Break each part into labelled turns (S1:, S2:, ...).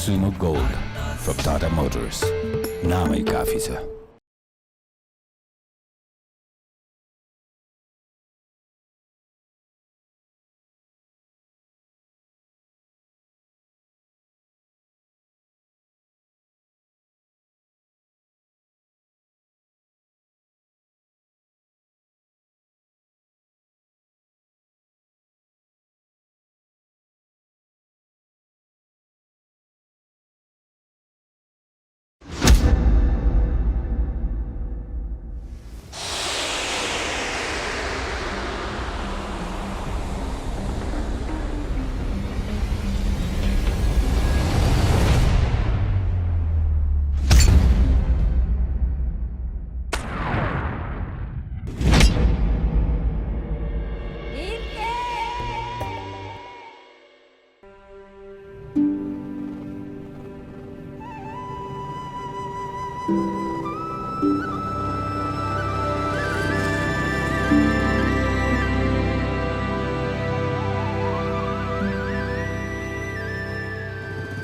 S1: Suno Gold from Tata Motors. नामै काफी छ।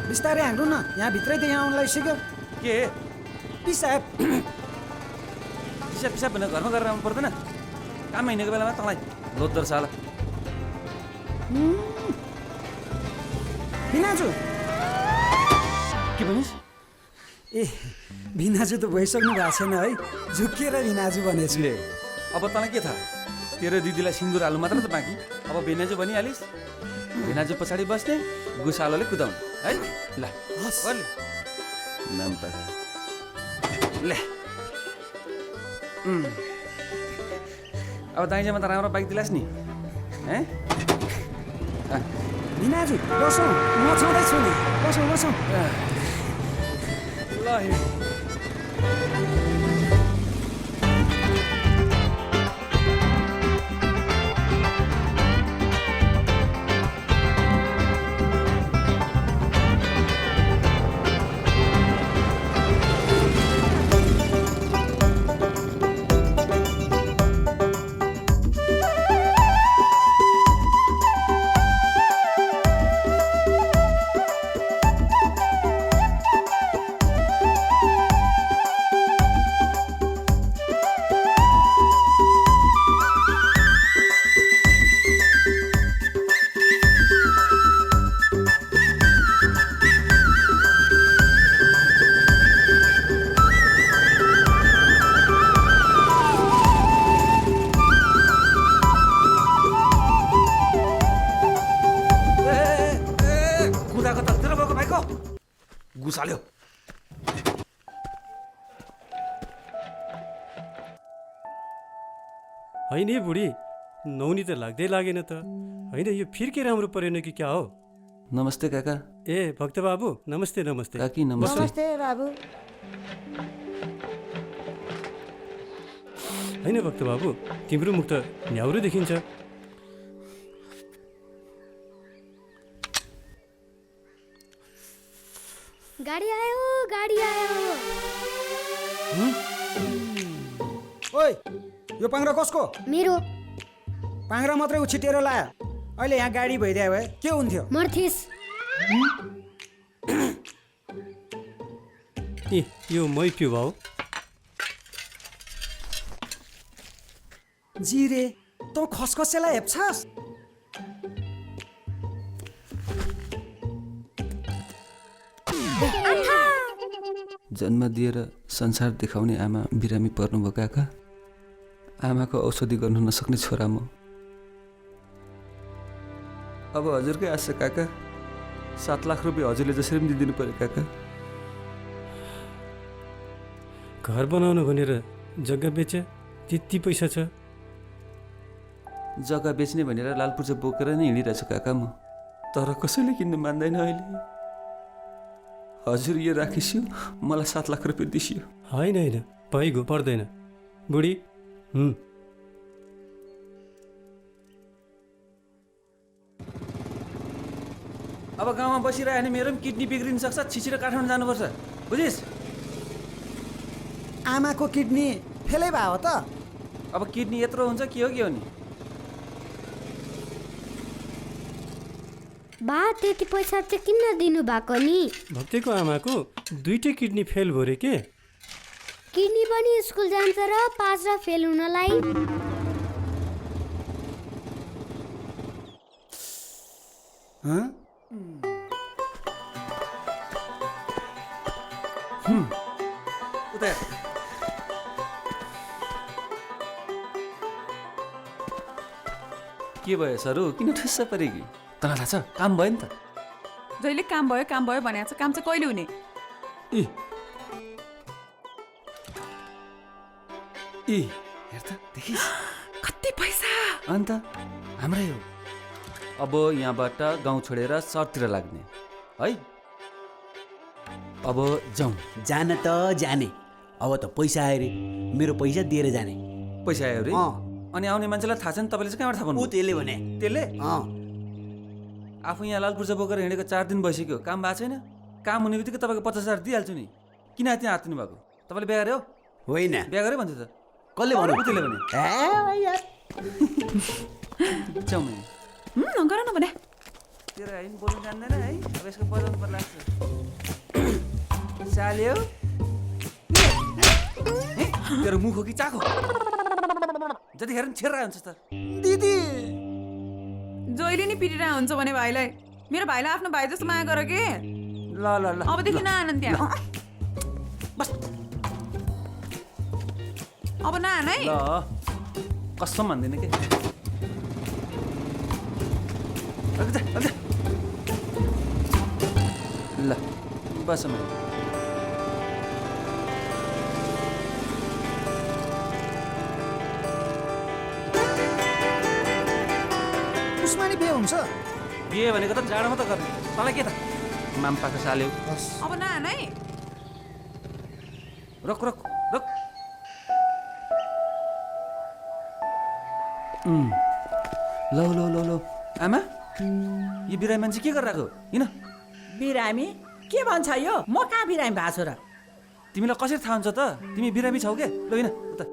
S2: बिस्तारै हाँग्नु न, यहाँ भित्रै त यहाँ आउनलाई सिक्यो
S3: के
S2: पिसाब
S3: पिसाब पिसाब भनेर घरमा गरेर आउनु पर्दैन? काम हिँडेको बेलामा तँलाई लोद्धर साला।
S2: भिनाजु
S3: के भनिस्?
S2: ए भिनाजु त भइसक्नु भएको छैन है, झुकिएर भिनाजु भनेछु।
S3: ले अब तँलाई के थाहा? तेरो दिदीलाई सिन्दुर हाल्नु मात्र त बाँकी, अब भिनाजु भनिहालिस्। भिनाजु पछाडि बस्ने, गुसालोले कुदाउने है। ल ओर्ले नाम त ले अब दाइजोमा त राम्रो बाइक दिलास् नि है।
S2: भिनाजु बसौँ, म छँदैछु नि, बसौँ बसौँ।
S3: ल हिँड। गुसाल्यो।
S4: होइन है बुढी, नौनी त लाग्दै लागेन त। होइन यो फिर के राम्रो परेन कि क्या हो?
S3: नमस्ते काका।
S4: ए भक्त बाबु नमस्ते। नमस्ते
S3: काकी नमस्ते।
S2: नमस्ते बाबु।
S4: होइन भक्त बाबु, तिम्रो मुख त न्याउरो देखिन्छ।
S5: गाडी आयो, गाडी आयो।
S2: ओइ यो पाङ्रा कसको?
S5: मेरो
S2: पाङ्रा मात्रै उछिटेर लायो, अहिले यहाँ गाडी भइदियो भए के हुन्थ्यो?
S5: मर्थिस।
S4: ए यो मै पिउ भाउ।
S2: जिरे तँ खसखसेलाई हेप्छस्?
S3: जन्म दिएर संसार देखाउने आमा बिरामी पर्नुभयो काका। आमाको औषधि गर्नु नसक्ने छोरा म। अब हजुरकै आशा काका। 7 लाख रुपियाँ हजुरले जसरी पनि दिदिनु पर्यो काका।
S4: घर बनाउनु भनेर जग्गा बेचे, त्यति पैसा छ?
S3: जग्गा बेच्ने भनेर लालपुर्जा बोकेर नै हिँडिरहेछु काका म। तर कसैले किन्नु मान्दैन अहिले। हजुर यो राखिसियो, मलाई 7 लाख रुपियाँ दिसियो।
S4: होइन होइन भइगयो, पर्दैन बुढी।
S3: अब गाउँमा बसिरह्यो भने मेरो पनि किडनी बिग्रिन सक्छ। छिछिर काठमाडौँ जानुपर्छ, बुझिस्?
S2: आमाको किडनी फेलै भयो त?
S3: अब किडनी यत्रो हुन्छ के हो नि?
S5: बा त्यति पैसा चाहिँ किन दिनुभएको नि?
S4: भक्तिको आमाको 2टै किडनी फेल भयो रे के।
S5: किडनी पनि स्कुल जान्छ र पास र फेल हुनलाई?
S3: उता के भयो सर किन ठुस्स पऱ्यो कि? तँलाई थाहा छ काम भयो नि त।
S6: जहिले काम भयो भनेको छ, काम चाहिँ कहिले हुने?
S3: ए ए हेर त देखिस्
S6: कति पैसा?
S3: अन्त हाम्रै हो। अब यहाँबाट गाउँ छोडेर सहरतिर लाग्ने है। अब जाउँ।
S7: जान त जाने, अब त पैसा आयो रे, मेरो पैसा दिएर जाने।
S3: पैसा आयो रे? अनि आउने मान्छेलाई थाहा छ नि, तपाईँले चाहिँ कहाँबाट थाहा
S7: ऊ
S3: पाउनु?
S7: त्यसले भने
S3: त्यसले
S7: अँ
S3: आफू यहाँ लालपुर्जा बोकेर हिँडेको 4 दिन भइसक्यो, काम भएको छैन। काम हुने बित्तिकै तपाईँको 50,000 दिइहाल्छु नि। किन त्यहाँ हातिनु भएको? तपाईँले बिहा गर्यो?
S7: होइन।
S3: बिहा गर्यो भन्थ्यो त?
S7: कसले भन्यो?
S3: त्यसले भने
S7: यार
S3: जाउँ नि।
S6: गर न भने।
S3: तेरो होइन बोल्नु जान्दैन है, अब यसको बजाउनु पर्ला लाग्छ। साल्यो तेरो मुख हो कि चाको? जतिखेर पनि छेर्रा हुन्छ त।
S7: दिदी
S6: जहिले नि पिटिरहेको हुन्छ भने भाइलाई। मेरो भाइलाई आफ्नो भाइ जस्तो माया गर के।
S3: ल ल ल
S6: अबदेखि नआनन् त्यहाँ।
S3: बस
S6: अब नआन है।
S3: ल कसम भन्दैन के। ल बस
S2: उस्मानी बिहे हुन्छ?
S3: बिहे भनेको त जाडोमा त गर्ने। तँलाई के त माम्पाको साल्यो।
S6: अब नआन है।
S3: रोक रोक रोक। ल ल ल ल आमा, यो बिरामी मान्छे के गरिरहेको किन?
S8: बिरामी के भन्छ यो? म कहाँ बिरामी भएको छु र?
S3: तिमीलाई कसरी थाहा हुन्छ त? तिमी बिरामी छौ के? ल होइन उता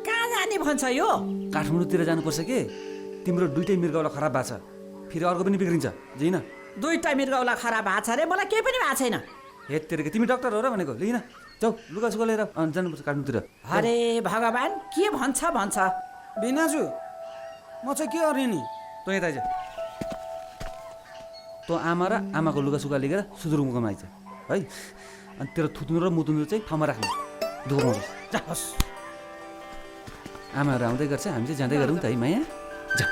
S8: कहाँ जाने भन्छ यो?
S3: काठमाडौँतिर जानुपर्छ के? तिम्रो 2टै मृगौला खराब भएको छ, फेरि अर्को पनि बिग्रिन्छ जिन।
S8: 2टा मृगौला खराब भएको छ रे, मलाई केही पनि भएको छैन।
S3: हे तेरो तिमी डक्टर हो र भनेको? लिन जाऊ लुगा सुगा लिएर जानुपर्छ काठमाडौँतिर।
S8: अरे भगवान् के भन्छ भन्छ।
S2: बिनाजु म चाहिँ के गर्ने नि?
S3: तँ यता आइज। तँ आमा र आमाको लुगा सुगा लिएर सुदुरुमुखमा आइज है। अनि तेरो थुत्नु र मुतुनु चाहिँ ठाउँमा राख्नु, दुःख पाउँछ। जा आमाहरू आउँदै गर्छ, हामी चाहिँ जाँदै गरौँ त है माया। जा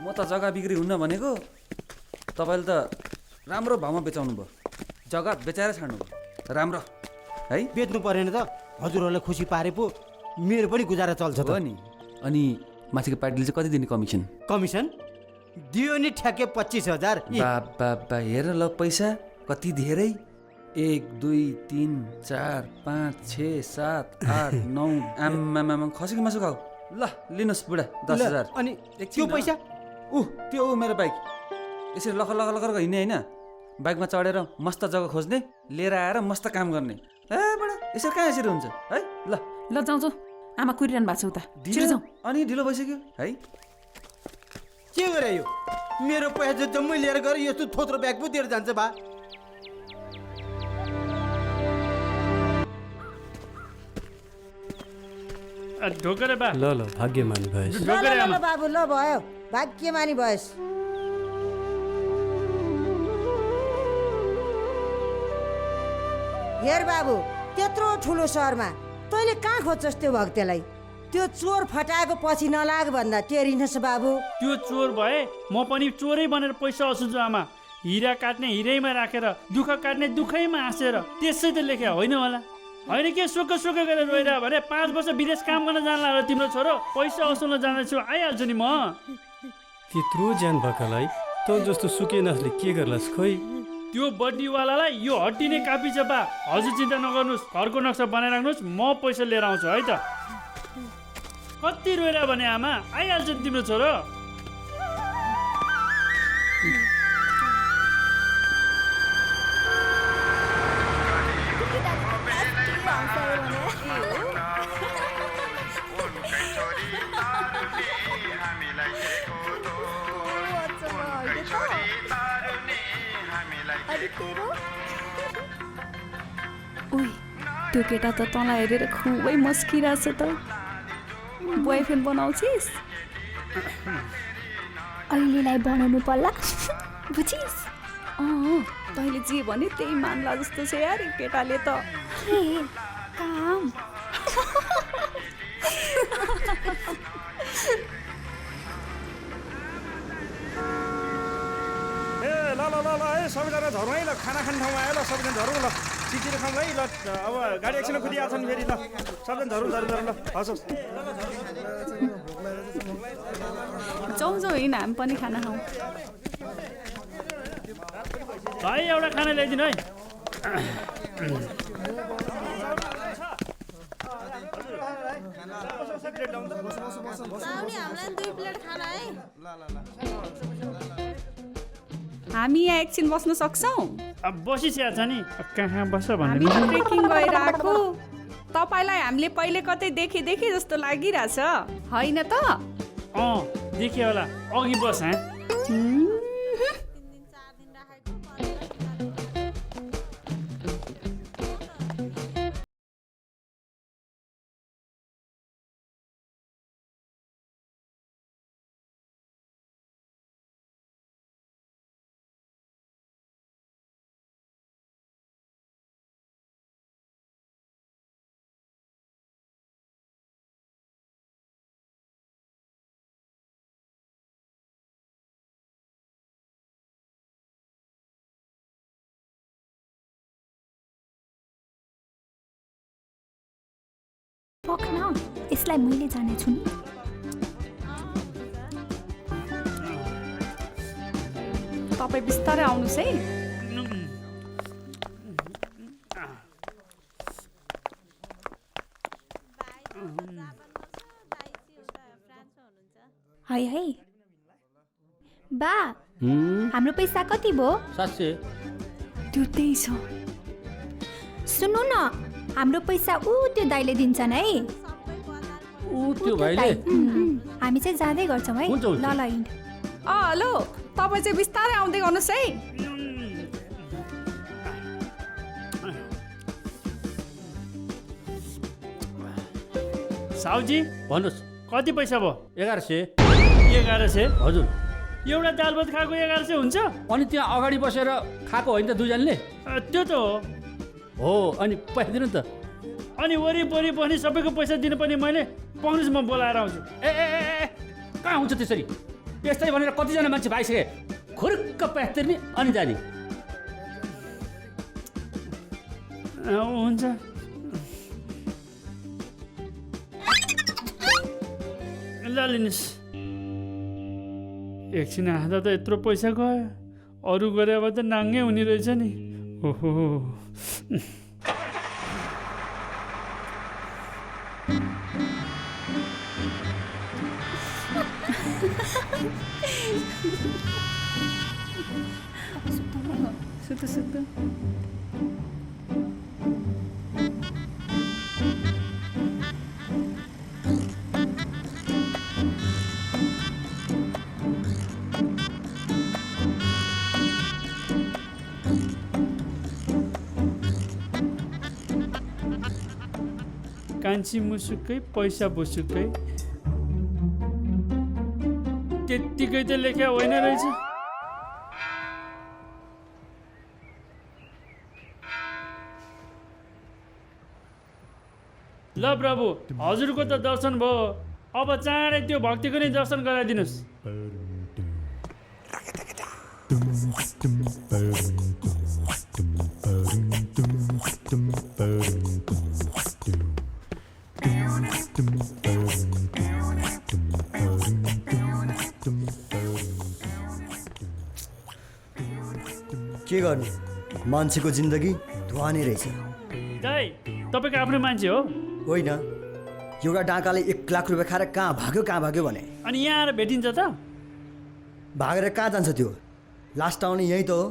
S3: म त जग्गा बिक्री हुन्न भनेको, तपाईँले त राम्रो भाउमा बेचाउनु भयो। जग्गा बेचाएर छाड्नु भयो राम्रो है।
S7: बेच्नु परेन त, हजुरहरूलाई खुसी पारे पो मेरो पनि गुजारा चल्छ त
S3: हो नि। अनि माथिको पार्टीले चाहिँ कति दिने कमिसन?
S7: कमिसन दियो नि ठ्याक्कै 25,000।
S3: बा हेर ल पैसा कति धेरै। 1 2 3 4 5 6 7 8 9 आम्मामा खसीको मासु खाऊ। ल लिनुहोस् बुढा 10,000।
S7: अनि त्यो पैसा
S3: त्यो मेरो बाइक यसरी लखर लखर लखर हिँड्ने होइन, बाइकमा चढेर मस्त जग्गा खोज्ने, लिएर आएर मस्त काम गर्ने। ए बडा यसरी कहाँ यसरी हुन्छ है। ल
S6: ल जाउँ जाउँ, आमा कुरिरहनु भएको छ उता। छिटो जाउँ।
S3: अनि ढिलो भइसक्यो है।
S7: के गरे यो? मेरो पैसा जम्मै लिएर गएर यस्तो थोत्रो ब्याग पो दिएर जान्छ बा।
S4: ढोकरे बा। ल ल भाग्यमानी भएछ।
S9: ल ल ल बाबु, ल भयो, भाग्यमानी भएस्। हेर बाबु, त्यत्रो ठुलो सहरमा तैँले कहाँ खोज्छस् त्यो भक्तेलाई? त्यो चोर फटाएको पछि नलाग भन्दा टेरिनस् बाबु।
S10: त्यो चोर भए म पनि चोरै बनेर पैसा असुल्छु आमा। हिरा काट्ने हिरैमा राखेर, दुःख काट्ने दुःखैमा हाँसेर, त्यसै त लेखे होइन होला? होइन के सोक गरेर रोइरह भने 5 वर्ष विदेश काम गर्न जान्ला र तिम्रो छोरो? पैसा असुल्न जाँदैछु, आइहाल्छु नि म।
S4: त्यत्रो ज्यान भएकालाई तँ जस्तो सुके नासले के गर्लास् खोइ?
S10: त्यो बड्डीवालालाई यो हड्डी नै कापी छ बा। हजुर चिन्ता नगर्नुहोस्, घरको नक्सा बनाइराख्नुहोस्, म पैसा लिएर आउँछु है त। कति रोएर भने आमा आइहाल्छ नि तिम्रो छोरो।
S6: ओइ त्यो केटा त तँलाई हेरेर खुबै मस्किरहेछ त। बोयफ्रेन्ड बनाउँछिस्?
S5: अहिलेलाई बनाउनु पर्ला बुझिस्?
S6: तैँले जे भने त्यही मान्ला जस्तो छ यार केटाले त।
S5: काम
S4: ल ल ल ल है सबैजना झरौँ है ल, खाना खाने ठाउँमा आयो ल, सबैजना झरौँ ल, चिचिरो खाउँ है ल। अब गाडी एकछिन कुदिहाल्छ नि फेरि ल, सबैजना झरौँ झरौँ झरौँ ल, हस् हस्।
S6: जाउँ जाउँ हिँड हामी पनि खाना खाउँ।
S10: भाइ एउटा खाना ल्याइदिनु है।
S6: हामी यहाँ एकछिन बस्न सक्छौँ?
S10: अब बसिसकेको छ नि, कहाँ बस्छ
S6: हामी
S10: भन्ने।
S6: त ट्रेकिङ गइरहेको, तपाईँलाई हामीले पहिले कतै देखे जस्तो लागिरहेछ होइन त?
S10: देखेँ होला, अघि बस।
S5: पक्न यसलाई मैले जानेछु नि।
S6: तपाईँ बिस्तारै आउनुहोस् है।
S5: है बा, हाम्रो पैसा कति भयो?
S7: 700।
S6: त्यो त्यही छ।
S5: सुन्नु न, हाम्रो पैसा त्यो दाइले दिन्छन् है।
S7: त्यो भाइले
S5: हामी चाहिँ जाँदै गर्छौँ है।
S7: हुन्छ, हुन्छ।
S5: ल ल हिँड।
S6: हेलो, तपाईँ चाहिँ बिस्तारै आउँदै गर्नुहोस् है।
S10: साउजी
S7: भन्नुहोस्।
S10: कति पैसा भयो?
S7: 1100।
S10: 1100?
S7: हजुर।
S10: एउटा दाल भात खाएको 1100 हुन्छ?
S7: अनि त्यहाँ अगाडि बसेर खाएको होइन त दुईजनाले?
S10: त्यो त
S7: हो, अनि पैसा दिनु त।
S10: अनि वरिपरि पनि सबैको पैसा दिनुपर्ने मैले। पाउनुहोस्, म बोलाएर आउँछु।
S7: ए कहाँ हुन्छ त्यसरी? यस्तै भनेर कतिजना मान्छे भाइसके, खुरुक्क पैसा तिर्ने अनि जाने।
S10: हुन्छ। ल लिनुहोस्। एकछिन हाँदा त यत्रो पैसा गयो, अरू गरे अब त नाङ्गै हुने रहेछ नि। ओहो,
S6: सुत्नु
S10: कान्छी मुसुक्कै पैसा बुसुक्कै, त्यत्तिकै त लेख्या होइन रहेछ। ल प्रभु, हजुरको त दर्शन भयो, अब चाँडै त्यो भक्तिको नै दर्शन गराइदिनुहोस्।
S11: के गर्नु, मान्छेको जिन्दगी धुवा नै रहेछ।
S10: दाइ, तपाईँको आफ्नो मान्छे हो?
S11: होइन, एउटा डाँकाले 1 लाख रुपियाँ खाएर कहाँ भाग्यो भने
S10: अनि यहाँ आएर भेटिन्छ त
S11: भागेर कहाँ जान्छ त्यो लास्ट आउने यही त हो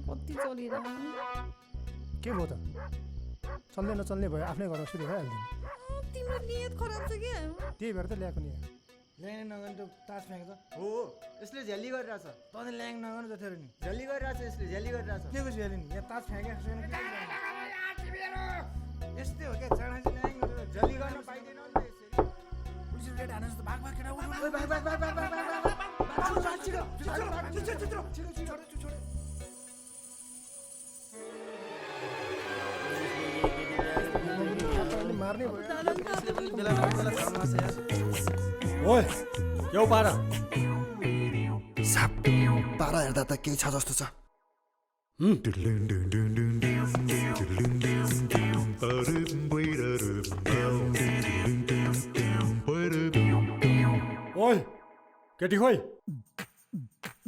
S6: कति चलिरह
S4: के भयो त चल्ने नचल्ने भयो आफ्नै घरमा सुरु भइहाल्दैन
S6: तिम्रो नियत खराब छ के
S4: त्यही भएर त ल्याएको नि
S11: ल्याङ नगर्नु त्यो तास फ्याँक त हो यसले झ्याली गरिरहेछ तँले ल्याङ नगर्नु जथेर नि झ्याली गरिरहेछ यसले झ्याली गरिरहेछ
S4: के को झ्याली नि यहाँ तास फ्याँकेको छैन
S11: यस्तै हो क्या चाँडा चाहिँ ल्याङ झ्याली गर्न पाइँदैन नि त यसरी
S4: पुलिसले रेड हानेछ त भाग भाग केटा
S11: भाग
S4: मार्ने भयो
S11: ओए यो पारा
S4: साप पारा हेर्दा त केही छ जस्तो छ
S11: ओए केटी खोइ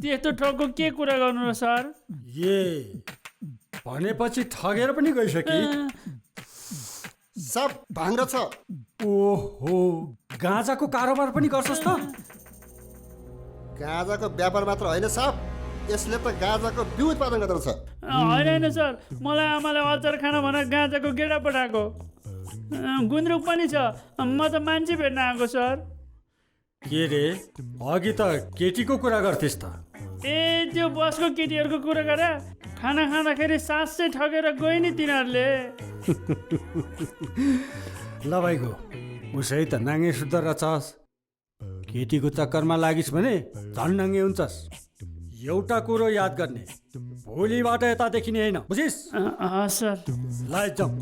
S10: त्यस्तो ठगको के कुरा गर्नु र सर
S11: ए भनेपछि ठगेर पनि गइसके
S4: साप भाङ्रो छ
S11: ओहो गाँजाको कारोबार पनि गर्छस् त
S4: गाँजाको व्यापार मात्र होइन साप यसले त गाँजाको बिउ उत्पादन गर्दछ
S10: होइन सर मलाई आमाले अचार खान भनेर गाँजाको गेडा पठाएको गुन्द्रुक पनि छ म त मान्छे भेट्न आएको सर
S11: के रे अघि त केटीको कुरा गर्थेस् त
S10: ए त्यो बसको केटीहरूको कुरा गर खाना खाँदाखेरि सास चाहिँ ठगेर गयो नि तिनीहरूले
S11: ल भाइको उसै त नाङ्गे शुद्ध रहेछस् केटीको चक्करमा लागिस् भने झन् नाङ्गे हुन्छस् एउटा कुरो याद गर्ने भोलिबाट यता देखिने होइन बुझिस्
S10: सर
S11: ल जाउँ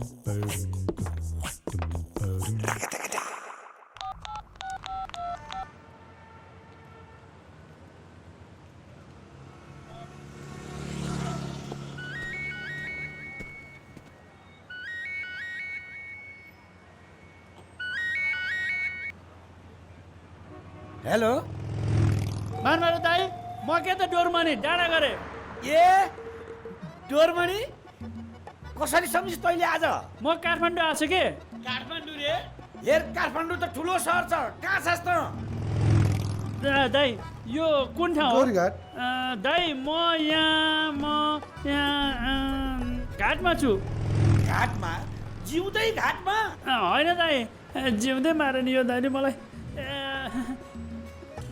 S3: हेलो
S10: मानमारो दाइ म के त डोरमनी डाँडा गरेँ
S3: ए डोरमणि कसरी सम्झिस् तैँले आज
S10: म काठमाडौँ आएको छु के
S3: काठमाडौँ रे हेर काठमाडौँ त ठुलो सहर छ कहाँ छस् त
S10: दाइ यो कुन ठाउँ हो
S4: गौरीघाट
S10: दाइ म यहाँ घाटमा छु
S3: घाटमा जिउँदै घाटमा
S10: होइन दाइ जिउँदै मारे नि यो दाइले मलाई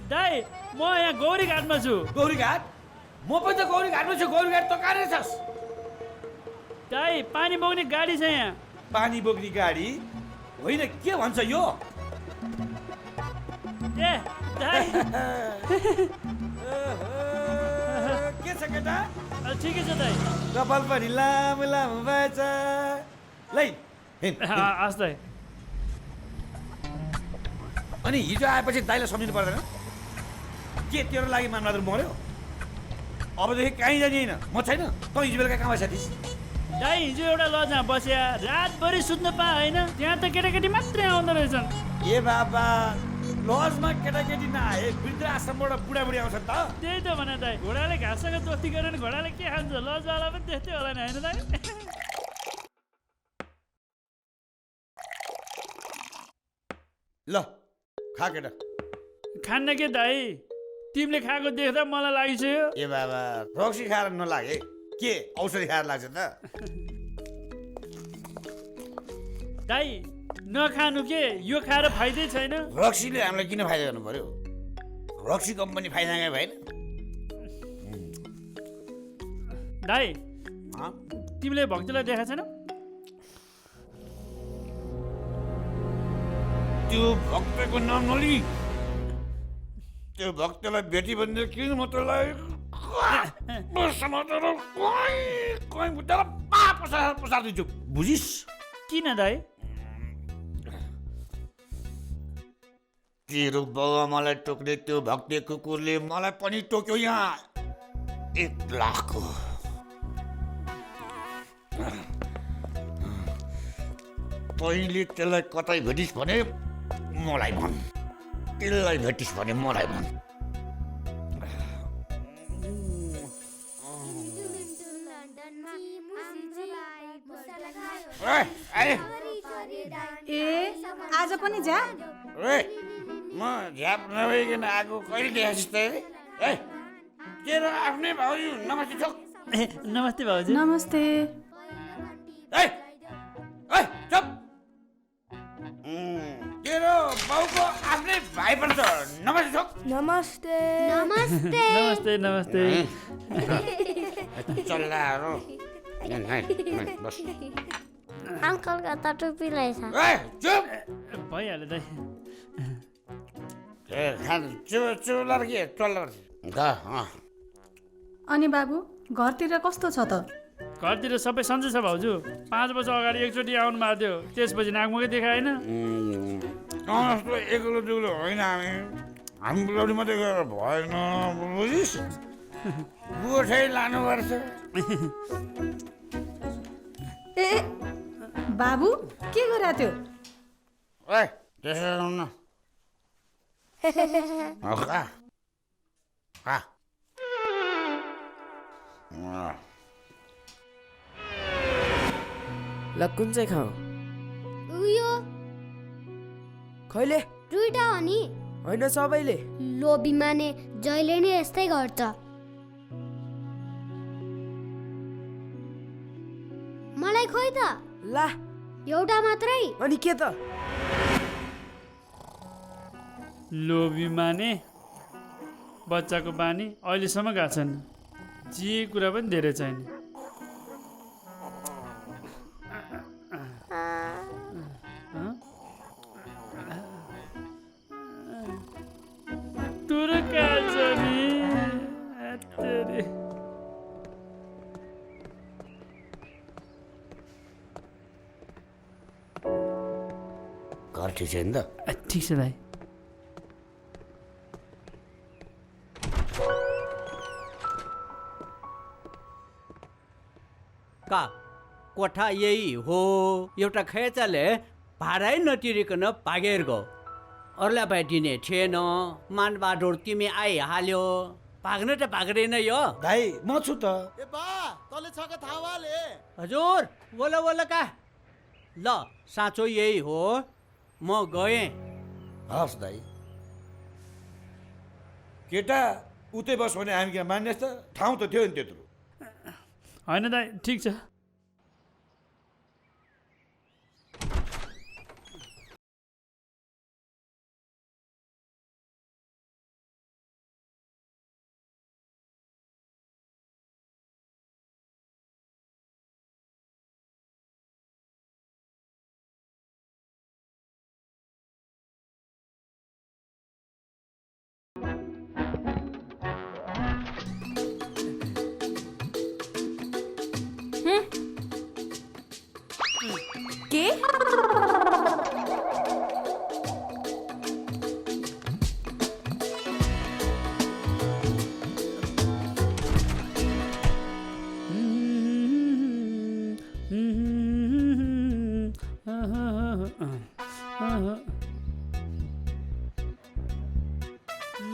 S10: दाइ म यहाँ गौरी घाटमा छु
S3: गौरीघाट म पनि त गौरीघाटमा छु गौरीघाट त कहाँ रहेछस्
S10: दाइ पानी बोक्ने गाडी छ यहाँ
S3: पानी बोक्ने गाडी होइन के भन्छ यो
S10: ए दाइ
S3: के छ केटा
S10: ठिकै छ दाइ
S3: कपाल पनि लामो लामो भएछ लै
S10: हस् दाइ
S3: अनि हिजो आएपछि दाइलाई सम्झिनु पर्दैन के तेरो लागि मानबहादुर मर्यो अबदेखि कहीँ जाने होइन म छैन त हिजो बेलुका कहाँ बसेको थिइस्
S10: दाइ हिजो एउटा लजमा बस्या रातभरि सुत्न पा होइन त्यहाँ त केटाकेटी मात्रै आउँदो रहेछन्
S3: ए बाबा लजमा केटाकेटी नआए वृद्ध आश्रमबाट बुढाबुढी आउँछ त
S10: त्यही त भने दाइ घोडाले घाँससँग दोस्ती गरेर घोडाले के खान्छ लजवाला पनि त्यस्तै होला नि होइन दाइ
S3: ल खा केटा
S10: खान्न के दाइ तिमीले खाएको देख्दा मलाई लागिसक्यो
S3: ए बाबा रक्सी खाएर नलागे के औषधि खाएर लाग्छ त
S10: दाइ नखानु के यो खाएर फाइदै छैन
S3: रक्सीले हामीलाई किन फाइदा गर्नु पर्यो रक्सी कम्पनी फाइदाकै भएन
S10: दाइ तिमीले भक्तलाई देखाएको छैन
S3: त्यो भक्तको नाम नलि त्यो भक्तलाई भेटी भने किन मतलाई पसार दिन्छु बुझिस्
S10: किन दाइ
S3: तेरो बाबा मलाई टोक्ने त्यो भक्ते कुकुरले मलाई पनि टोक्यो यहाँ 1 लाखको
S12: तैँले त्यसलाई कतै भेटिस् भने मलाई भन्, त्यसलाई भेटिस् भने मलाई भन्।
S8: ए आज पनि जा
S12: म झ्याप नभइकन आएको कहिले देखाइस् त? तेरो आफ्नै भाउजू नमस्ते छोक।
S10: नमस्ते भाउजू।
S6: नमस्ते।
S12: चुप। तेरो बाउको आफ्नै भाइ पर्छ। नमस्ते छोक।
S5: नमस्ते
S10: नमस्ते नमस्ते।
S12: चल्लाहरू बस।
S5: अङ्कल कता टोपी रहेछ?
S12: चुप।
S10: भइहाल्यो दाइ।
S12: चुप के चल्ला
S6: अनि बाबु घरतिर कस्तो छ त?
S10: घरतिर सबै सन्चै छ भाउजू। 5 वर्ष अगाडि एकचोटि आउनु भएको थियो, त्यसपछि नाकमुखै देखाएन।
S12: जस्तो एक्लो दुग्लो होइन, हामी बुढाउली मात्रै गएर भएन, बुझिस्? गोठै लानुपर्छ।
S6: ए बाबु के गरा त्यो?
S12: त्यसो गर्नु न।
S13: ल कुन चाहिँ खाऊ?
S5: उयो
S13: खैले?
S5: दुईटा हो नि।
S13: होइन सबैले।
S5: लोभी माने जहिले नै यस्तै गर्छ। मलाई खोइ त।
S13: ला
S5: एउटा मात्रै।
S13: अनि के त?
S10: लोभी माने बच्चाको बानी अहिलेसम्म गएको छैन। जे कुरा पनि धेरै छैन।
S12: घर ठिक छैन त?
S10: ठिक छ भाइ।
S14: का कोठा यही हो? एउटा खेचाले भाडै नतिरिकन भागेर गयो। अरूलाई भेटिने थिएन, मानबहादुर तिमी आइहाल्यो, भाग्न त भाग्दैन यो।
S12: भाइ म छु त।
S14: हजुर बोला बोला का? ल साँचो यही हो, म गएँ।
S12: हस् दाइ। केटा उतै बस भने हामी क्या मान्ने त? ठाउँ त थियो नि त्यत्रो।
S10: होइन दाइ ठिक छ।
S6: के?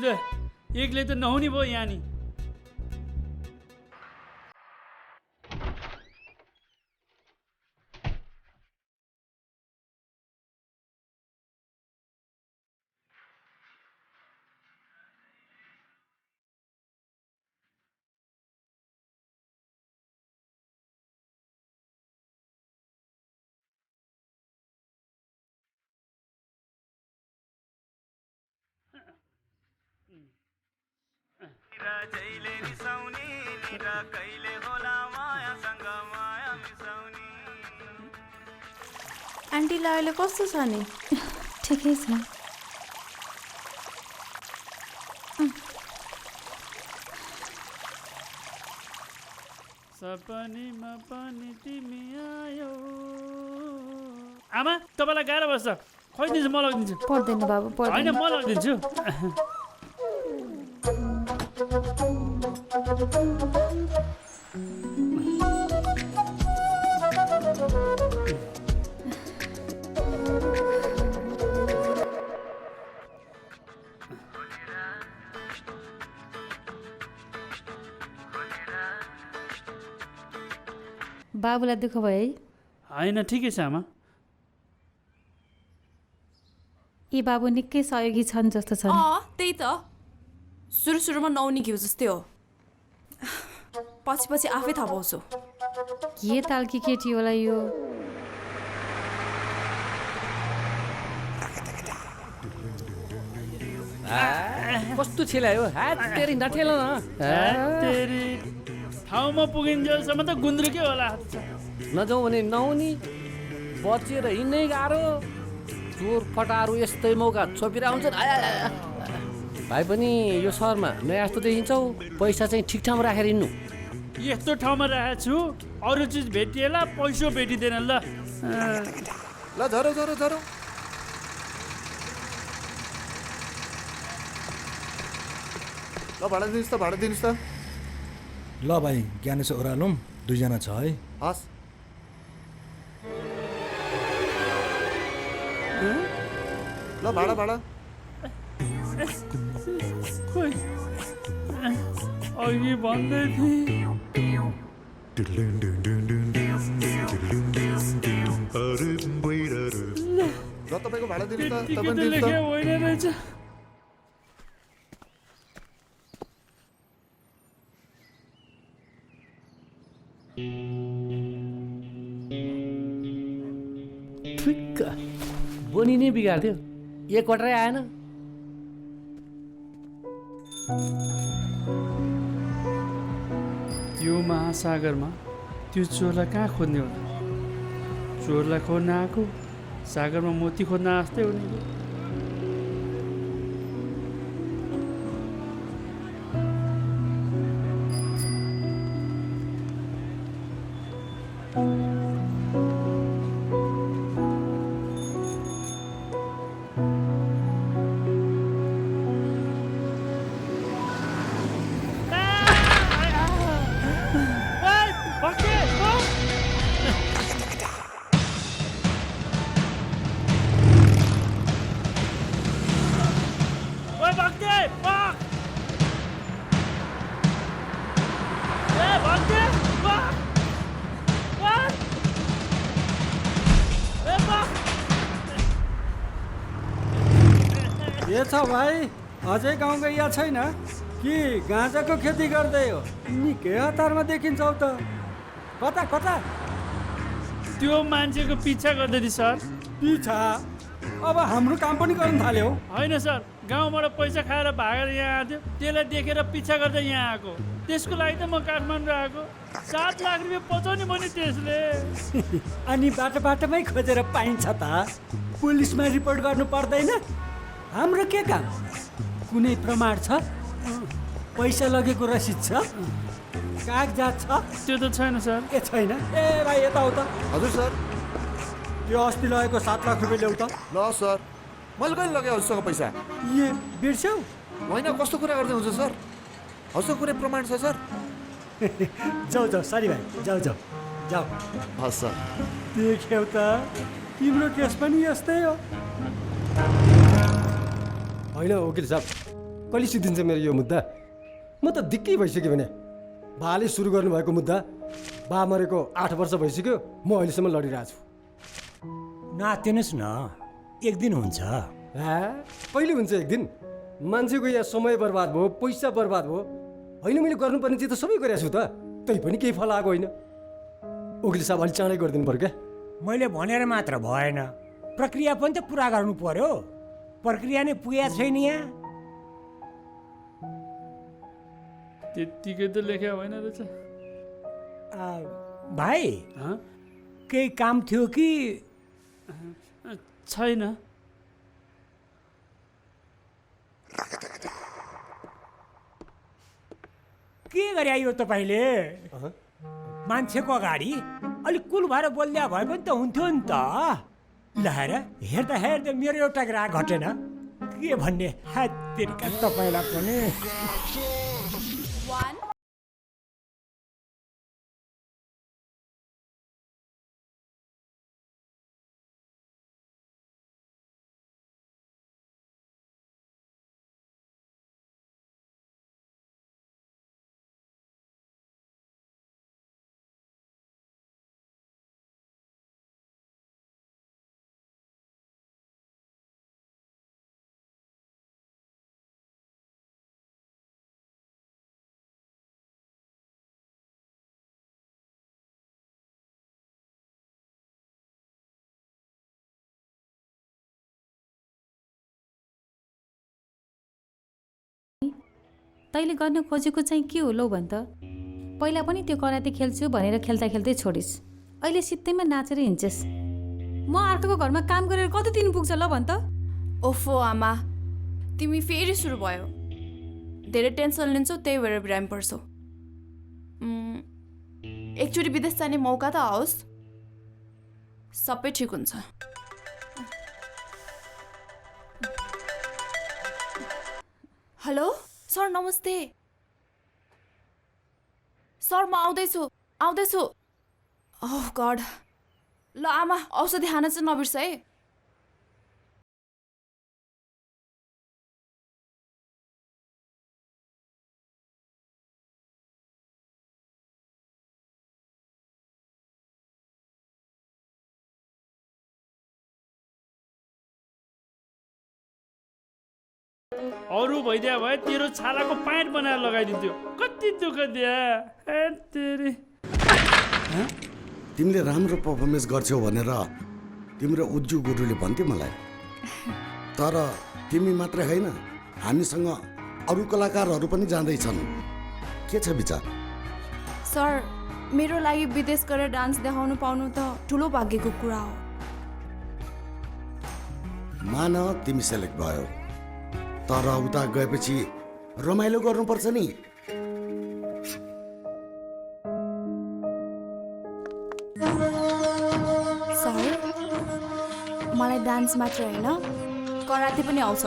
S10: ल एकले त नहुने भयो यहाँ नि।
S6: आन्टीलाई अहिले कस्तो छ नि?
S5: ठिकै छ।
S10: सपनीमा पनि तिमी आयो। आमा तपाईँलाई गाह्रो बस्छ, खोइदिन्छु म लगिदिन्छु।
S6: पर्दैन बाबु पर्दैन।
S10: होइन म लगिदिन्छु।
S6: बाबुलाई दुःख भयो है?
S10: होइन ठिकै छ आमा।
S6: यी बाबु निकै सहयोगी छन् जस्तो छन्।
S15: त्यही त सुरुमा नौनी घिउ जस्तै हो, पछि आफै थाहा पाउँछु।
S6: के तालकी केटी होला यो?
S7: कस्तो छिलायो हात तेरी नठेल न।
S10: तेरी ठाउँमा पुगिन्जेलसम्म त गुन्द्रुकै होला।
S7: नजाउँ भने नहुने, बचेर हिँड्नै गाह्रो। चोर फटाहरू यस्तै मौका छोपेर आउँछन्। भाइ पनि यो सहरमा नयाँ जस्तो देखिन्छौ, पैसा चाहिँ ठिक ठाउँमा राखेर हिँड्नु।
S10: यस्तो ठाउँमा राखेको छु, अरू चिज भेटिएला पैसो भेटिँदैन। ल
S16: झरो झरो झरो ल भाडा दिनुहोस् त।
S1: ल भाइ ज्ञानेश ओह्रालौँ, 2 जना छ है।
S16: हस् ल भाडा
S10: खोइ अघि भन्दै थिएँ।
S16: ल तपाईँको भाडा दिनुहोस् त।
S10: टिकट लेखे होइन रहेछ।
S7: ठिक्क बोनी नै बिगार्थ्यो, एकवटै आएन।
S10: यो महासागरमा त्यो चोरलाई कहाँ खोज्ने होला? चोरलाई खोज्न आएको सागरमा मोती खोज्न आस्तै हुने।
S11: के छ भाइ, अझै गाउँ गइया छैन कि गाँजाको खेती गर्दै हो? निकै हतारमा देखिन्छौ त। कता कता?
S10: त्यो मान्छेको पिछा गर्दै थिएँ सर।
S11: पिछा? अब हाम्रो काम पनि गर्नु थाल्यो।
S10: होइन सर, गाउँबाट पैसा खाएर भागेर यहाँ आएको थियो, त्यसलाई देखेर पिछा गर्दै यहाँ आएको। त्यसको लागि त म काठमाडौँ आएको। 7 लाख रुपियाँ बचाउने भने त्यसले।
S11: अनि बाटोमै खोजेर पाइन्छ त? पुलिसमा रिपोर्ट गर्नु पर्दैन? हाम्रो के काम? कुनै प्रमाण छ? पैसा लगेको रसिद छ? कागजात छ?
S10: त्यो त छैन सर।
S11: के छैन? ए भाइ यता हो त।
S16: हजुर सर।
S11: यो अस्ति लगेको 7 लाख रुपियाँ ल्याउ त।
S16: ल सर, मैले कहिले लगेँ हजुरसँग पैसा?
S11: ए बिर्स्यौ?
S16: होइन, कस्तो कुरा गर्दै हुन्छ सर? हजुरसँग कुनै प्रमाण छ सर?
S11: जाऊ सारी भाइ, जाऊ।
S16: हस् सर।
S11: देख्यौ त, तिम्रो केस पनि यस्तै हो।
S17: होइन वकिल साहब, कहिले सिद्धिन्छ मेरो यो मुद्दा? म त दिक्कै भइसक्यो भने बाले सुरु गर्नुभएको मुद्दा बा मरेको 8 वर्ष भइसक्यो, म अहिलेसम्म लडिरहेको छु।
S18: नातिनुहोस् न, एक दिन हुन्छ।
S17: कहिले हुन्छ एक दिन? मान्छेको यहाँ समय बर्बाद भयो, पैसा बर्बाद भयो। होइन, मैले गर्नुपर्ने चिज त सबै गरेको छु त, तै पनि केही फल आएको होइन। वकिल साहब अलिक चाँडै गरिदिनु पर्यो क्या?
S18: मैले भनेर मात्र भएन, प्रक्रिया पनि त पुरा गर्नु पर्यो। प्रक्रिया नै पुगेको छैन यहाँ।
S10: त्यत्तिकै त लेख्या होइन रहेछ।
S18: भाइ केही काम थियो कि?
S10: छैन।
S18: के गरे यो तपाईँले? मान्छेको अगाडि अलिक कुल भएर बोल्दा भए पनि त हुन्थ्यो नि त। ल हेर्दा मेरो एउटा ग्राहक घटेन के भन्ने। हात्तेरिका तपाईँलाई पनि।
S6: तैँले गर्न खोजेको चाहिँ के हो लौ भन् त? पहिला पनि त्यो कराते खेल्छु भनेर खेल्दा खेल्दै छोडिस्, अहिले सित्तैमा नाचेर हिँड्छेस्। म अर्कोको घरमा काम गरेर कति दिन पुग्छ ल भन् त?
S15: ओफो आमा, तिमी फेरि सुरु भयो। धेरै टेन्सन लिन्छौ, त्यही भएर बिरामी पर्छौ। एकचोटि विदेश जाने मौका त आओस्, सबै ठिक हुन्छ। हेलो सर, नमस्ते सर, म आउँदैछु। ओह गड, ल आमा औषधि खान चाहिँ नबिर्स है।
S10: अरू भइदिया भए तेरो छालाको प्यान्ट बनाएर लगाइदिन्थ्यो। कति दुःख दिया तेरी।
S19: तिमीले राम्रो पर्फर्मेन्स गर्छौ भनेर तिम्रो उज्जु गुरुले भन्थ्यो मलाई। तर तिमी मात्रै होइन, हामीसँग अरू कलाकारहरू पनि जाँदैछन्। के छ विचार?
S15: सर, मेरो लागि विदेश गएर डान्स देखाउनु पाउनु त ठुलो भाग्यको कुरा हो।
S19: मान तिमी सेलेक्ट भयो, तर उता गएपछि रमाइलो गर्नुपर्छ नि।
S15: सर, मलाई डान्स मात्र होइन, कराते पनि आउँछ।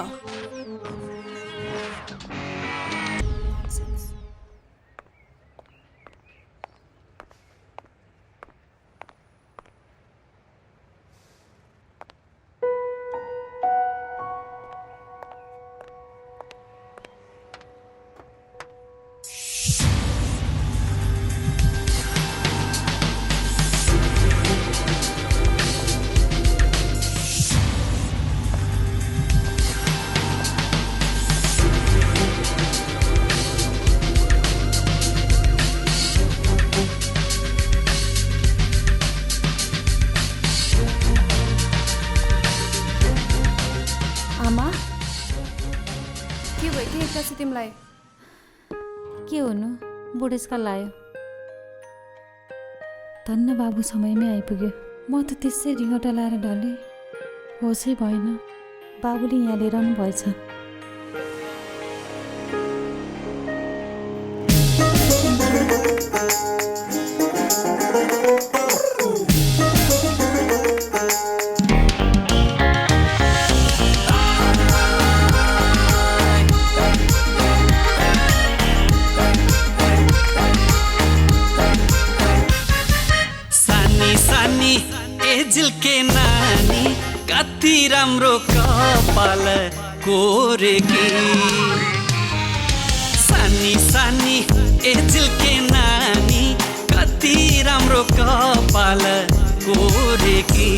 S15: तिमीलाई
S6: के हुनु, बुढेसकाल लायो। धन्न बाबु समयमै आइपुग्यो। म त त्यसै रिङ्गटा लाएर ढलेँ, होसै भएन। बाबुले यहाँ लिएर आउनु भएछ।
S20: झिल्के नानी कति राम्रो कपाल कोरेकी। सानी सानी ए झिल्के नानी कति राम्रो कपाल कोरेकी।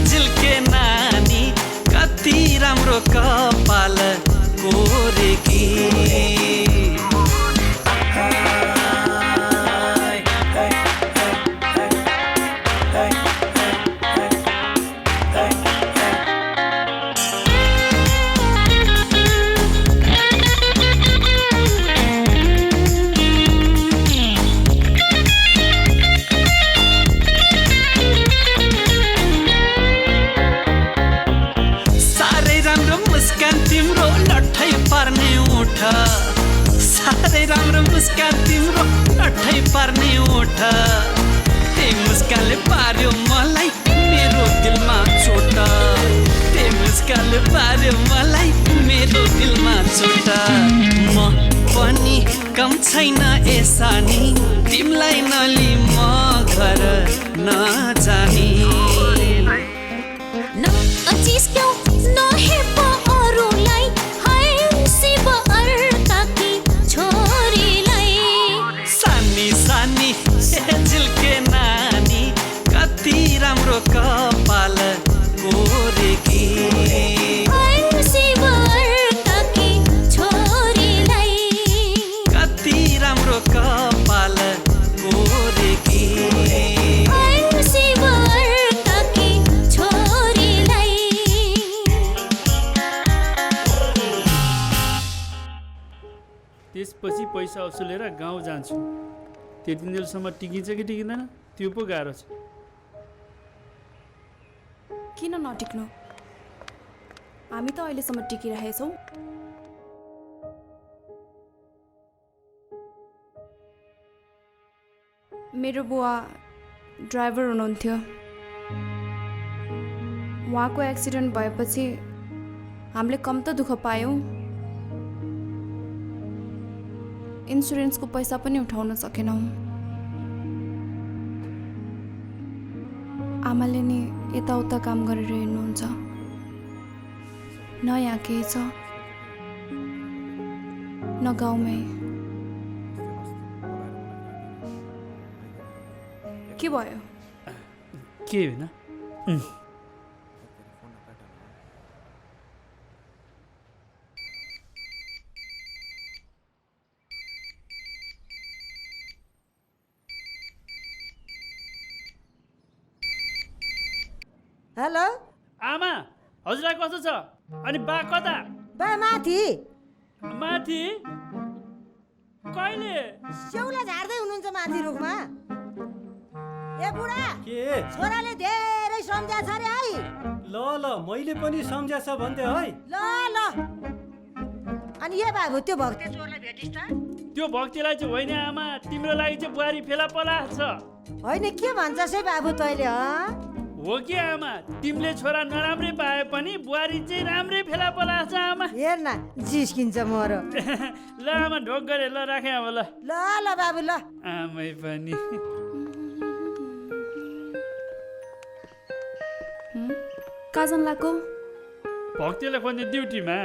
S20: झिल्के नानी कति राम्रो कपाल कोरेकी। साह्रै राम्रो मुस्कान तिम्रो लट्ठै पार्ने ओठ। त्यही मुस्कानले पार्यो मलाई मेरो दिलमा चोट। त्यही मुस्कानले पार्यो मलाई मेरो दिलमा चोट। म पनि कम छैन ए सानी, तिमलाई नली म घर नजानी सानी सानी झिल्के नानी कति राम्रो कपाल कोरेकी कति राम्रो कपाल कोरेकी
S10: त्यसपछि पैसा असुलेर गाउँ जान्छु। त्यति बेलसम्म टिकिन्छ कि टिकिँदैन त्यो पो गाह्रो छ।
S15: किन नटिक्नु? हामी त अहिलेसम्म टिकिरहेछौँ। मेरो बुवा ड्राइभर हुनुहुन्थ्यो। उहाँको एक्सिडेन्ट भएपछि हामीले कम त दुःख पायौँ। इन्सुरेन्सको पैसा पनि उठाउन सकेनौँ। आमाले नि यताउता काम गरेर हिँड्नुहुन्छ। न यहाँ केही छ न गाउँमै। के भयो?
S10: के होइन?
S9: हेलो
S10: आमा, हजुरलाई कस्तो छ? अनि बा कता?
S9: बा माथि।
S10: माथि? कहिले?
S9: स्याउला झार्दै हुनुहुन्छ माथि रुखमा। ए बुढा,
S11: के
S9: छोराले धेरै सम्झाछ रे है।
S11: ल मैले पनि सम्झाछ भन्थे है।
S9: ल अनि ए बाबु त्यो भक्ति चोरलाई भेटिस् त?
S10: त्यो भक्तिलाई चाहिँ होइन आमा, तिम्रो लागि चाहिँ बुहारी फेला पला छ।
S9: होइन के भन्छस् है बाबु तैँले?
S10: हो कि आमा, तिमीले छोरा नराम्रै पाए पनि बुहारी चाहिँ राम्रै फेला पला छ आमा।
S9: हेर न जिस्किन्छ मरो।
S10: ल आमा ढोक गरे, ल राखेँ अब ल।
S9: ल बाबु ल।
S10: आमै पनि
S15: कहाँ जान लाग्यो?
S10: भक्तिलाई खोज्ने ड्युटीमा।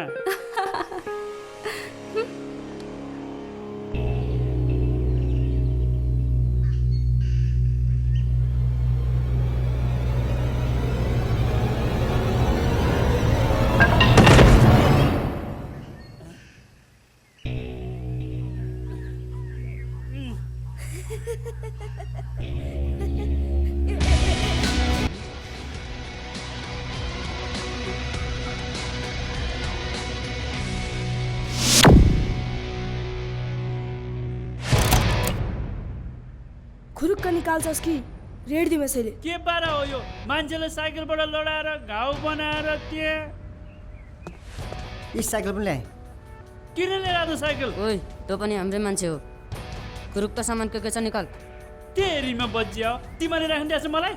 S13: खुरुक्क निकाल्छस् कि रेड दिमे मैले
S10: के पारा हो यो? मान्छेले साइकलबाट लडाएर घाउ बनाएर त्यहाँ
S21: साइकल पनि ल्याए।
S10: किन लिएर आएको साइकल?
S21: ओइ तँ पनि हाम्रै मान्छे हो। खुरुक्क सामान के छ निकाल।
S10: तेरीमा बज्जिया तिमीले राख्नु दिएछ मलाई?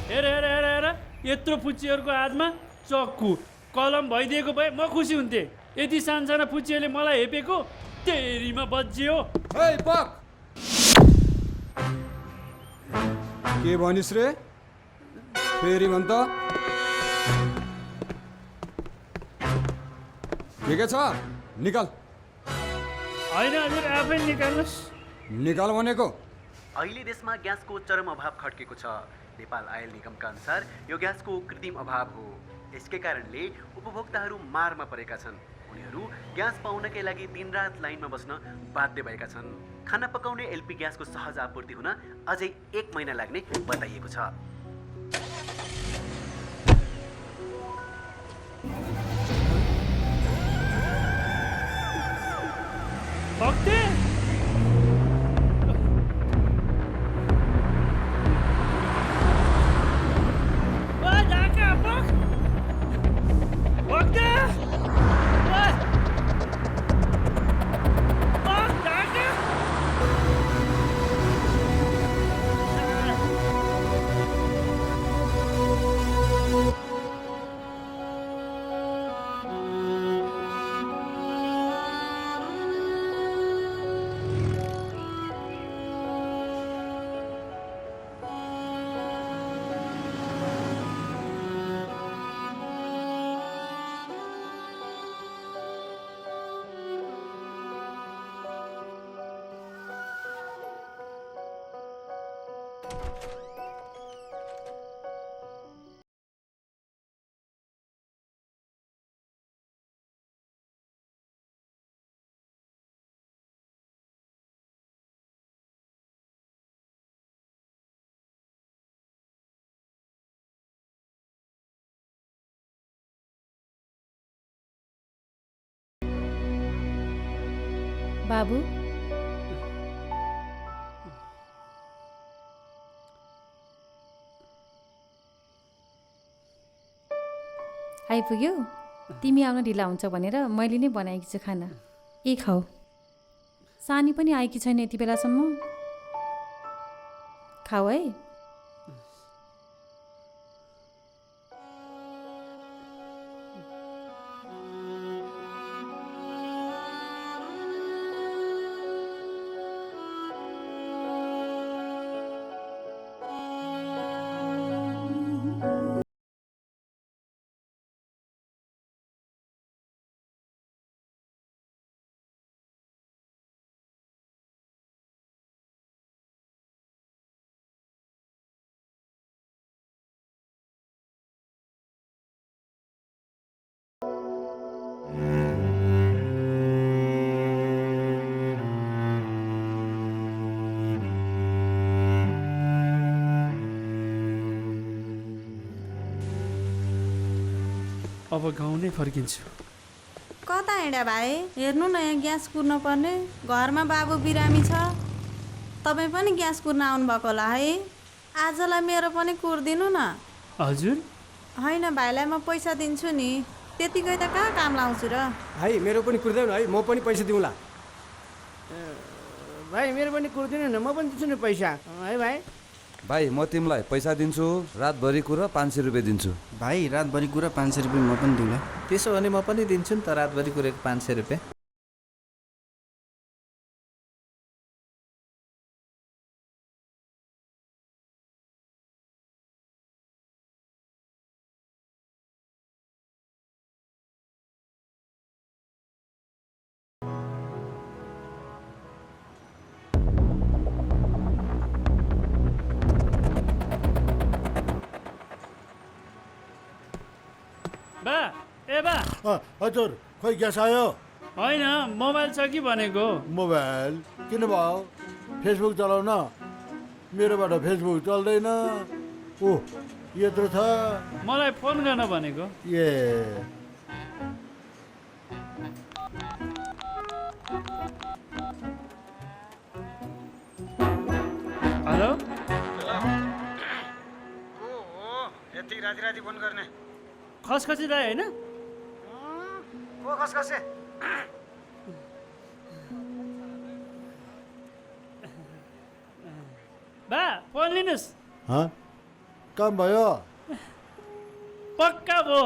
S10: हेर हेर हेर हेर, यत्रो फुच्चीहरूको हातमा चक्कु कलम भइदिएको भए म खुसी हुन्थेँ। यति सानसाना फुच्चीहरूले मलाई हेपेको तेरीमा बज्जियो।
S16: के भनिस् रे? फेरि भन् त। के छ? निकाल।
S10: होइन हजुर, आफै निकाल्नुहोस्।
S16: निकाल भनेको।
S22: अहिले देशमा ग्यासको चरम अभाव खड्केको छ। नेपाल आयल निगमका अनुसार यो ग्यासको कृत्रिम अभाव हो। यसकै कारणले उपभोक्ताहरू मारमा परेका छन्। उनीहरू ग्यास पाउनकै लागि दिनरात लाइनमा बस्न बाध्य भएका छन्। खाना पकाउने एलपी ग्यासको सहज आपूर्ति हुन अझै 1 महिना लाग्ने बताइएको छ।
S10: भक्ति
S6: बाबु आइपुग्यो। तिमी आउन ढिला हुन्छ भनेर मैले नै बनाएकी छु खाना। ए खाऊ। सानी पनि आएकी छैन यति बेलासम्म। खाऊ है।
S10: अब गाउँ नै फर्किन्छु।
S2: कता हिँड्या भाइ? हेर्नु न यहाँ ग्यास कुर्न पर्ने। घरमा बाबु बिरामी छ। तपाईँ पनि ग्यास कुर्न आउनुभएको होला है? आजलाई मेरो पनि कुर्दिनु न।
S10: हजुर?
S2: होइन भाइलाई म पैसा दिन्छु नि। त्यतिकै त कहाँ काम लाउँछु र?
S17: भाइ मेरो पनि कुर्दैन है, म पनि पैसा दिउँला।
S12: भाइ मेरो पनि कुर्दिनु न, म पनि दिन्छु नि पैसा है भाइ।
S3: भाइ म तिमीलाई पैसा दिन्छु, रातभरि कुरा 500 रुपियाँ दिन्छु।
S4: भाइ रातभरि कुरा 500 रुपियाँ म पनि दिउँला। त्यसो भने म पनि दिन्छु नि त रातभरि कुरेको 500 रुपियाँ।
S10: बा ए बा
S23: हजुर खोइ ग्यास आयो?
S10: होइन मोबाइल छ कि भनेको।
S23: मोबाइल किन भयो? फेसबुक चलाउन? मेरोबाट फेसबुक चल्दैन। ओ यत्रो छ।
S10: मलाई फोन गर्न भनेको।
S23: ए
S10: हेलो
S23: यति राति राति फोन गर्ने?
S10: खसखसी दाइ होइन?
S23: ओ खसखसे
S10: बा फोन लिनुहोस्।
S23: काम भयो?
S10: पक्का भयो।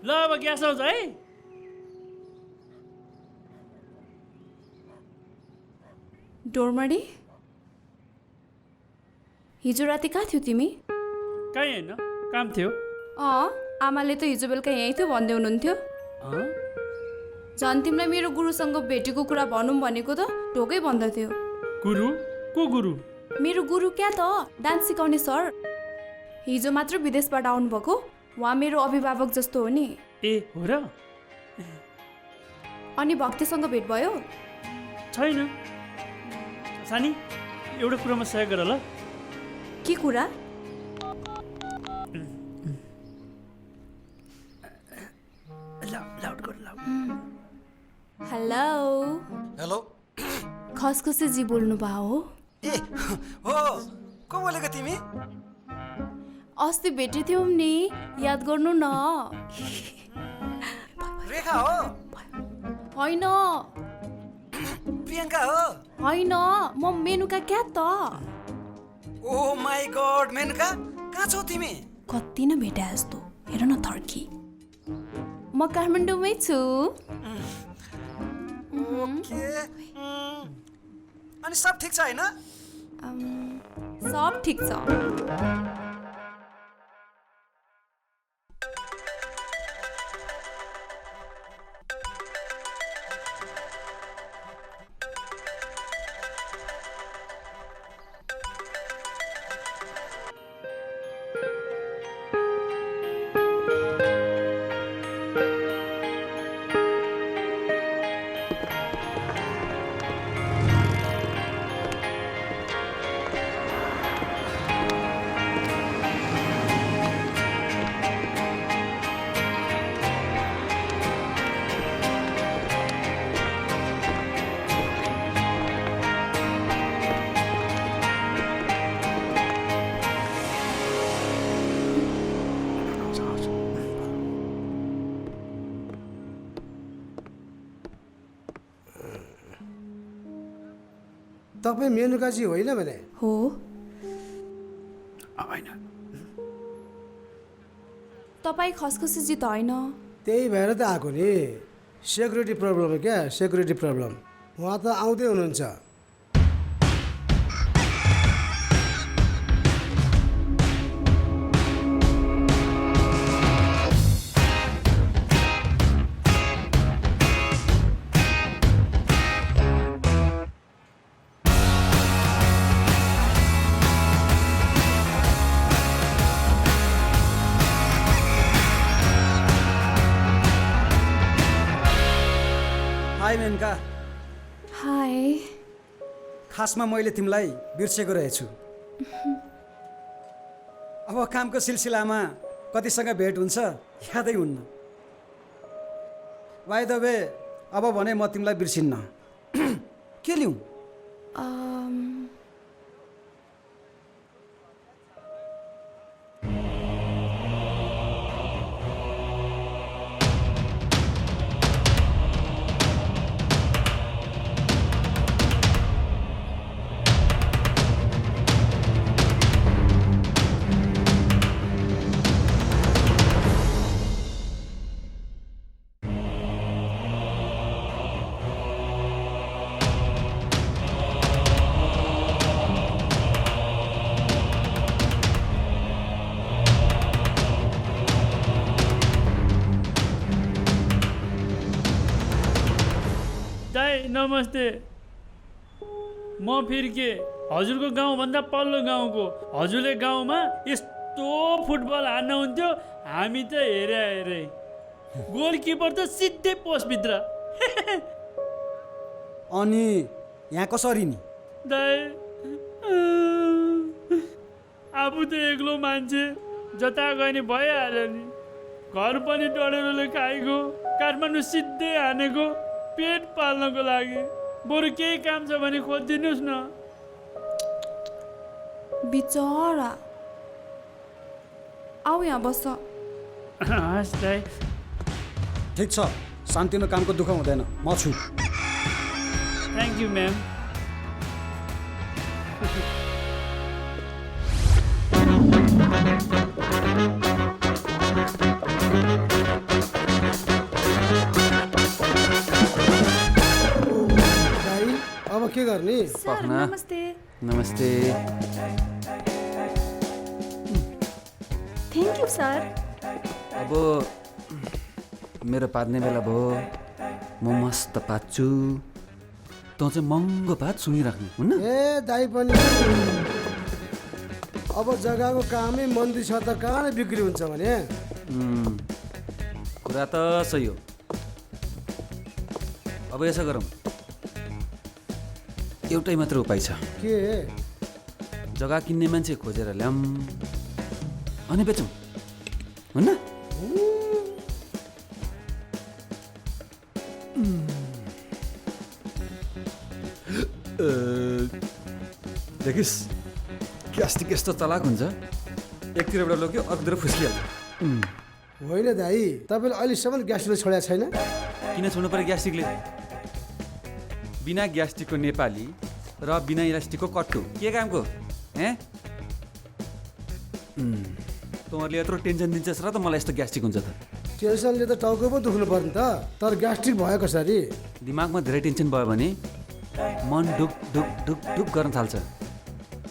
S10: ल अब ग्यास आउँछ है।
S15: डोरमाडी हिजो राति कहाँ थियो तिमी?
S10: कहीँ होइन, काम थियो।
S15: आमाले त हिजो बेलुका यहीँ थियो भन्दै हुनुहुन्थ्यो। झन् तिमीलाई मेरो गुरुसँग भेटेको कुरा भनौँ भनेको त ढोकै भन्दथ्यो।
S10: गुरु? को गुरु?
S15: मेरो गुरु क्या त, डान्स सिकाउने सर। हिजो मात्र विदेशबाट आउनुभएको। उहाँ मेरो अभिभावक जस्तो हो नि।
S10: ए हो र?
S15: अनि भक्तिसँग भेट भयो?
S10: छैन। सानी एउटा कुरामा सहयोग गर ल।
S15: के कुरा? हेलो
S16: हेलो
S15: खसखसे जी बोल्नु भयो हो?
S16: ए हो, को बोलेको तिमी?
S15: अस्ति भेटेथ्यौँ नि, याद गर्नु न।
S16: रेखा हो?
S15: होइन।
S16: प्रियङ्का हो?
S15: होइन, म मेनुका क्या त।
S16: ओ माई गॉड, मेनुका कहाँ छौ तिमी?
S15: कति न भेटा जस्तो, हेर न थर्की। म काठमाडौँमै छु।
S16: ओके। अनि सब ठिक छ हैन?
S15: सब ठिक छ।
S5: तपाईँ मेनुकाजी होइन भने?
S15: हो।
S3: होइन।
S15: तपाईँ खसखसीजी त होइन?
S5: त्यही भएर त आएको नि। सेक्युरिटी प्रब्लम हो क्या, सेक्युरिटी प्रब्लम। उहाँ त आउँदै हुनुहुन्छ।
S4: हाई मेनका।
S15: हाई।
S4: खासमा मैले तिमीलाई बिर्सेको रहेछु। अब कामको सिलसिलामा कतिसँग भेट हुन्छ यादै हुन्न। बाई द वे, अब भने म तिमीलाई बिर्सिन्न। के लिउँ?
S10: दाई नमस्ते। म फिर्के हजुरको गाउँभन्दा पल्लो गाउँको। हजुरले गाउँमा यस्तो फुटबल हान्नुहुन्थ्यो, हामी त हेरे गोलकिपर त सिधै पोस्टभित्र।
S4: अनि यहाँ कसरी नि?
S10: दाई आफू त एक्लो मान्छे, जता गए नि भइहाल्यो नि। घर पनि डढेरोले खाएको, काठमाडौँ सिधै हानेको पेट पाल्नको लागि। बरु केही काम छ भने खोजिदिनुहोस् न।
S15: बिचरा आऊ यहाँ बस।
S10: हस् दाइ।
S4: ठिक छ, शान्तिनो कामको दुःख हुँदैन, म छु।
S10: Thank you ma'am.
S5: अब के गर्ने?
S15: नमस्ते।
S3: नमस्ते।
S15: Thank you sir.
S3: अब मेरो पात्ने बेला भयो, म मस्त पात्छु। तँ चाहिँ महँगो पात सुनिराख्नु हुन्न?
S5: ए दाइ पनि अब जग्गाको कामै मन्दी छ त कहाँ बिक्री हुन्छ भने?
S3: कुरा त सही हो। अब यसो गरौँ, एउटै मात्र उपाय छ।
S5: के?
S3: जग्गा किन्ने मान्छे खोजेर ल्याऊँ अनि बेचौँ, हुन्न? देखिस् ग्यास्ट्रिक यस्तो चलाक हुन्छ, एकतिरबाट लोग्यो अर्कोतिर फुस्किहाल्छ।
S5: होइन दाइ, तपाईँले अहिलेसम्म ग्यास्ट्रिकले छोडेको छैन?
S3: किन छोड्नु पऱ्यो ग्यास्ट्रिकले? बिना ग्यास्ट्रिकको नेपाली र बिना इलास्टिकको कट्टु के कामको? तँहरूले यत्रो टेन्सन दिन्छस् र त मलाई यस्तो ग्यास्ट्रिक हुन्छ त?
S5: टेन्सनले त टाउको पो दुख्नु पर्यो नि त, तर ग्यास्ट्रिक भयो कसरी?
S3: दिमागमा धेरै टेन्सन भयो भने मन ढुक ढुक ढुक ढुक गर्न थाल्छ।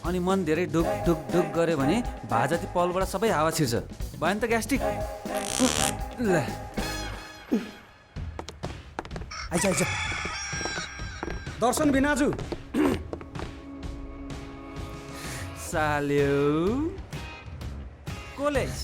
S3: अनि मन धेरै ढुक ढुक ढुक गऱ्यो भने भाजाती पलबाट सबै हावा छिर्छ। भयो नि त ग्यास्ट्रिक? ल
S4: आइज आइज। दर्शन बिनाजु।
S3: साल्यो कलेज।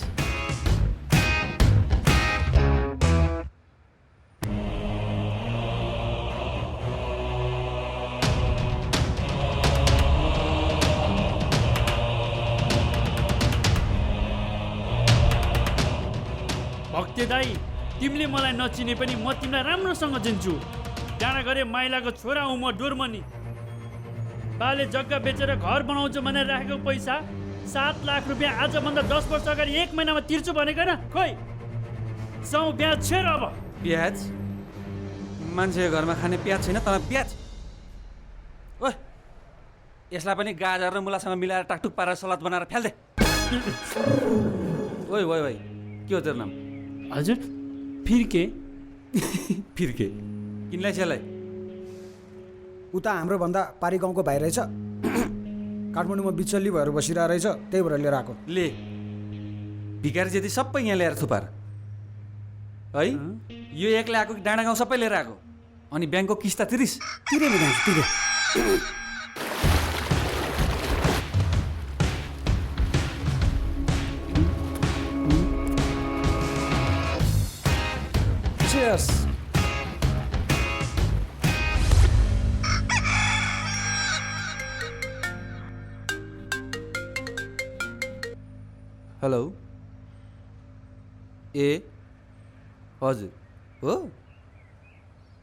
S10: भक्ते दाई, तिमीले मलाई नचिने पनि म तिमीलाई राम्रोसँग चिन्छु। डाँडा गरे माइलाको छोरा हुँ म, डोरमनी। बाले जग्गा बेचेर घर बनाउँछु भनेर राखेको पैसा 7 लाख रुपियाँ आजभन्दा 10 वर्ष अगाडि 1 महिनामा तिर्छु भनेको न? खोइ जाउँ ब्याज छेर। अब
S3: प्याज? मान्छेको घरमा खाने प्याज छैन, तर प्याज? ओ यसलाई पनि गाजर र मुलासँग मिलाएर टाकटुक पारेर सलाद बनाएर फ्याल्दे। ओइ ओइ ओइ, के हो तेरो नाम?
S10: हजुर फिर्के।
S3: फिर्के किनलाई छेलाई?
S5: उता हाम्रो भन्दा पारी गाउँको भाइ रहेछ, काठमाडौँमा बिचल्ली भएर बसिरहेको रहेछ, त्यही भएर लिएर आएको।
S3: ले भिकारी जति सबै यहाँ ल्याएर थुपार है? यो एक्लै आएको कि डाँडा गाउँ सबै लिएर आएको? अनि ब्याङ्कको किस्ता तिरिस?
S5: तिरे तिरे। Cheers.
S3: हेलो ए हजुर हो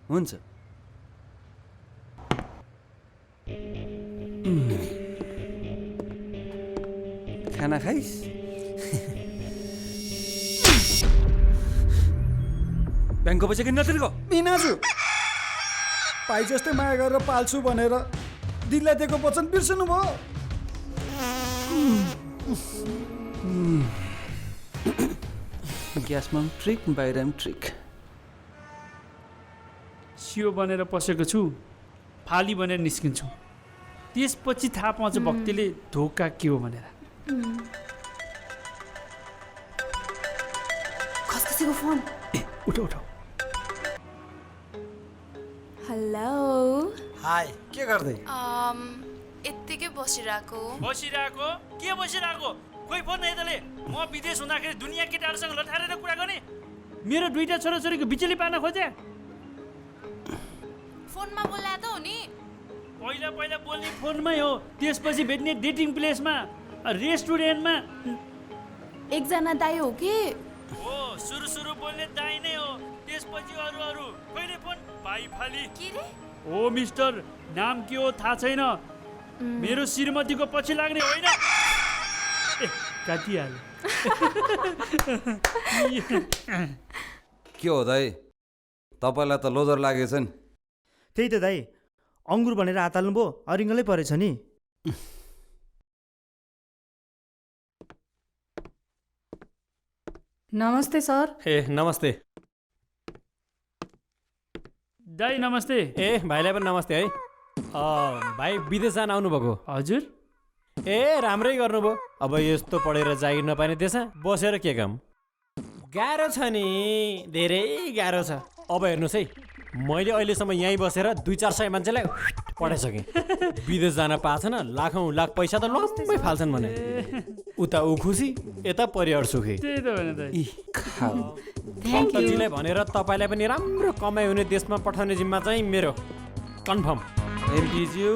S3: हुन्छ। खाना खाइस्? ब्याङ्कको पैसा किन नतिरेको?
S5: मिनाजु भाइ जस्तै माया गरेर पाल्छु भनेर दिदीलाई दिएको वचन बिर्सनु भयो।
S3: ग्यासमा पनि ट्रिक, बाहिर पनि ट्रिक।
S10: सियो बनेर पसेको छु, फाली बनेर निस्किन्छु, त्यसपछि थाहा पाउँछ भक्तिले धोका के हो भनेर।
S15: कसैको फोन?
S10: उठो उठो।
S15: हेलो
S5: हाई, के गर्दै?
S15: यत्तिकै बसिरहेको।
S10: बसिरहेको? के बसिरहेको? कोही फोन यताले म विदेश हुँदाखेरि दुनियाँ केटाहरूसँग लठारेर कुरा गर्ने? मेरो दुईटा छोराछोरीको बिचली पार्न खोजे?
S15: फोनमा बोलाए त हो नि?
S10: पहिला पहिला बोल्ने फोनमै हो, त्यसपछि भेट्ने डेटिङ प्लेसमा, रेस्टुरेन्टमा।
S15: एकजना दाइ हो कि?
S10: हो, सुरु बोल्ने दाइ नै हो, त्यसपछि अरू कहिले फोन भाइ फाली।
S15: के रे?
S10: ओ मिस्टर, नाम के हो थाहा छैन, मेरो श्रीमतीको पछि लाग्ने होइन। ए काटिहाल्यो।
S1: के हो दाइ, तपाईँलाई त लोदर लागेछ नि?
S8: त्यही त दाइ, अङ्गुर भनेर हात हाल्नुभयो, अरिङ्गलै परेछ नि।
S6: नमस्ते सर।
S7: ए नमस्ते
S10: दाइ। नमस्ते।
S7: ए भाइलाई पनि नमस्ते है। भाइ विदेश जान आउनुभएको?
S10: हजुर।
S7: ए राम्रै गर्नुभयो। अब यस्तो पढेर जागिर नपाउने त्यसमा बसेर के काम? गाह्रो छ नि, धेरै गाह्रो छ। अब हेर्नुहोस् है, मैले अहिलेसम्म यहीँ बसेर 200-400 मान्छेलाई पढाइसकेँ। विदेश जान पाएछन्, लाखौँ लाख पैसा त लम्बै फाल्छन् भने। उता ऊ खुसी, यता परिवार सुखी।
S10: त्यही त भने दाइ।
S7: भक्तजीलाई भनेर तपाईँलाई पनि राम्रो कमाइ हुने देशमा पठाउने जिम्मा चाहिँ मेरो, कन्फर्म।
S3: एमपीज्यू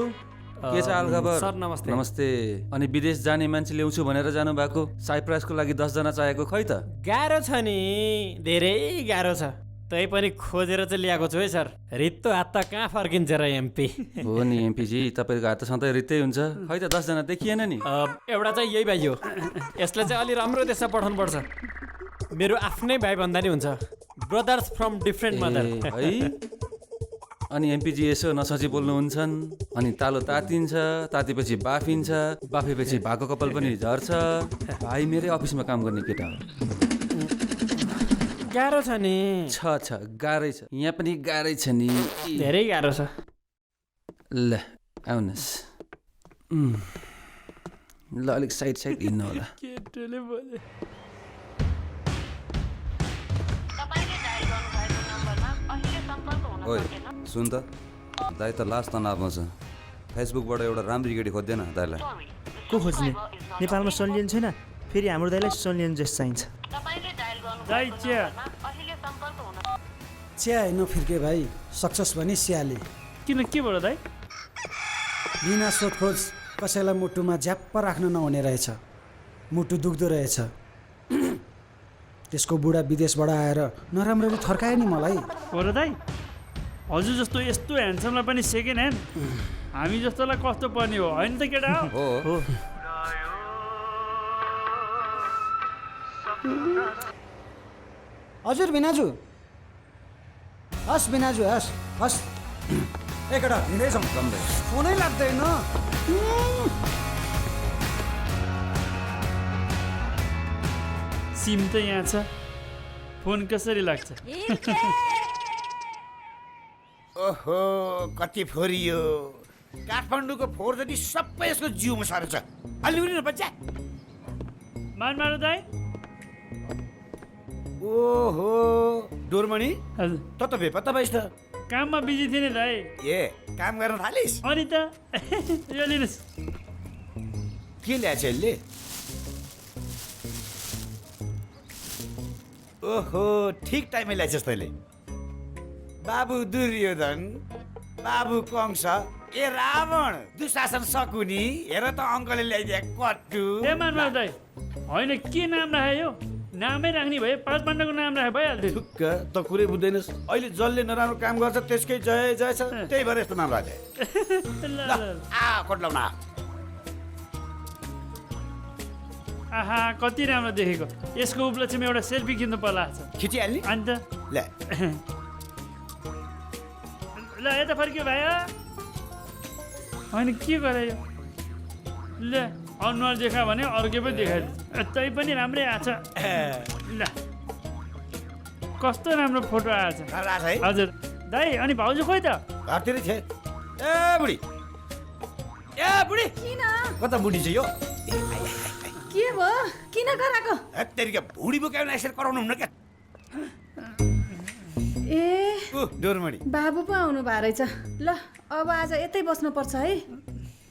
S3: के छ हालखबर?
S7: सर नमस्ते।
S3: नमस्ते। अनि विदेश जाने मान्छे ल्याउँछु भनेर जानु भएको, साइप्रसको लागि 10 जना चाहिएको, खै त?
S7: गाह्रो छ नि, धेरै गाह्रो छ। तै पनि खोजेर चाहिँ ल्याएको छु है सर। रित्तो हात त कहाँ फर्किन्छ र एमपी?
S3: हो नि एमपीजी, तपाईँको हात त सधैँ रित्तै हुन्छ। खै त 10 जना देखिएन नि?
S7: एउटा चाहिँ यही भाइ हो, यसलाई चाहिँ अलि राम्रो देशमा पठाउनु पर्छ। मेरो आफ्नै भाइ भन्दा नि हुन्छ, ब्रदर्स फ्रम डिफ्रेन्ट मदर
S3: है। अनि एमपीजी यसो नसोची बोल्नुहुन्छन्, अनि तालो तातिन्छ, तातेपछि बाफिन्छ, बाफेपछि भएको कपाल पनि झर्छ। भाइ मेरै अफिसमा काम गर्ने केटा हो।
S7: गाह्रो छ नि।
S3: छ गाह्रै छ, यहाँ पनि गाह्रै छ नि,
S7: धेरै गाह्रो छ।
S3: ल आउनुहोस्, ल अलिक साइड हिँड्नु होला।
S10: केटोले बोले।
S1: ओइ सुन त, दाइ त लास्ट तनावमा छ। फेसबुकबाट एउटा राम्रो केटी खोज्दैन दाइलाई?
S8: को खोज्ने? नेपालमा सन्लियन छैन, फेरि हाम्रो दाइलाई सन्लियन जस चाहिन्छ।
S10: दाइ चिया।
S5: चिया होइन फिर्के भाइ, सक्सेस भने स्याले।
S10: किन, के भयो दाइ?
S5: बिना सोधखोज कसैलाई मुटुमा झ्याप्प राख्न नहुने रहेछ, मुटु दुख्दो रहेछ। त्यसको बुढा विदेशबाट आएर नराम्ररी थर्कायो नि मलाई।
S10: हो र दाइ? हजुर जस्तो यस्तो ह्यान्डसमलाई पनि सेकेन्ड ह्यान्ड? हामी जस्तोलाई कस्तो पर्ने हो, होइन त केटा?
S1: हो।
S5: हजुर बिनाजु, हस् बिनाजु, हस् हस्। एकटा हिँडै जाउँ
S1: जम्दै
S5: फोनै लाग्दैन
S10: सिम त यहाँ छ फोन कसरी लाग्छ
S12: ओहो कति फोरियो काठमाडौँको फोहोर जति सबै यसको जिउमा सरेछ अलि उनी बच्चा
S10: मानमारो दाइ
S12: ओहो डोरमणि
S10: हजुर
S12: त त बेपत्ता भइस् त
S10: काममा बिजी थिएँ नि दाइ
S12: ए काम गर्न थालिस्
S10: अनि त यो लिनुहोस्
S12: के ल्याएछ यसले ओहो ठिक टाइममा ल्याएछस् तैँले बाबु दुर्योधन बाबु कंस ए रावण दुशासन सकुनी हेर त अङ्कलले ल्याइदिए कट्टु
S10: ए मानमारो दाइ होइन के नाम राखे यो नामै राख्ने भए 5 पाण्डवको नाम राखे भइहाल्थ्यो
S12: ठुक्क त कुरै बुझ्दैनस् अहिले जसले नराम्रो काम गर्छ त्यसकै जय जय छ त्यही भएर यस्तो नाम राखे
S10: ल
S12: आ कोट्लाउन
S10: आहा कति राम्रो देखेको यसको उपलक्ष्यमा एउटा सेल्फी खिच्नु पर्ला
S12: खिचिहाल्ने
S10: अन्त
S12: ल
S10: ल यता फर्क्यो भाइ होइन के गरे यो ल अनुहार देखा भने अर्कै पनि देखायो तै पनि राम्रै आछ ल कस्तो राम्रो फोटो आएछ हजुर दाइ अनि भाउजू खोइ त
S12: घरतिरै थिए ए बुढी
S2: किन
S12: कता बुढी चाहिँ यो
S2: के भयो किन कराएको
S12: तेरिका भुडी बोकाउन यसरी कराउनु हुन्न क्या
S2: ए
S12: डोरमणि
S2: बाबु पो आउनु भएको रहेछ ल अब आज यतै बस्नुपर्छ है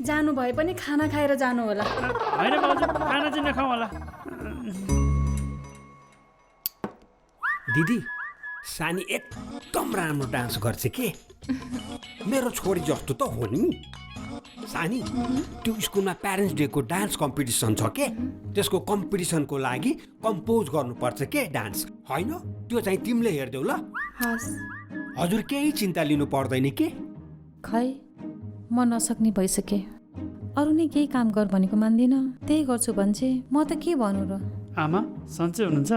S2: जानु भए पनि खाना खाएर जानु होला
S10: होइन भाउजू खाना चाहिँ नखाउँ होला
S14: दिदी सानी एकदम राम्रो डान्स गर्छ के मेरो छोरी जस्तो त हो नि सानी त्यो स्कुलमा प्यारेन्ट्स डेको डान्स कम्पिटिसन छ के त्यसको कम्पिटिसनको लागि कम्पोज गर्नुपर्छ के डान्स होइन त्यो चाहिँ तिमीले हेर्देऊ ल हजुर केही चिन्ता लिनु पर्दैन के
S6: खै म नसक्ने भइसकेँ अरू नै केही काम गर भनेको मान्दिनँ त्यही गर्छु भन्छ म त के भन्नु र
S10: आमा सन्चै हुनुहुन्छ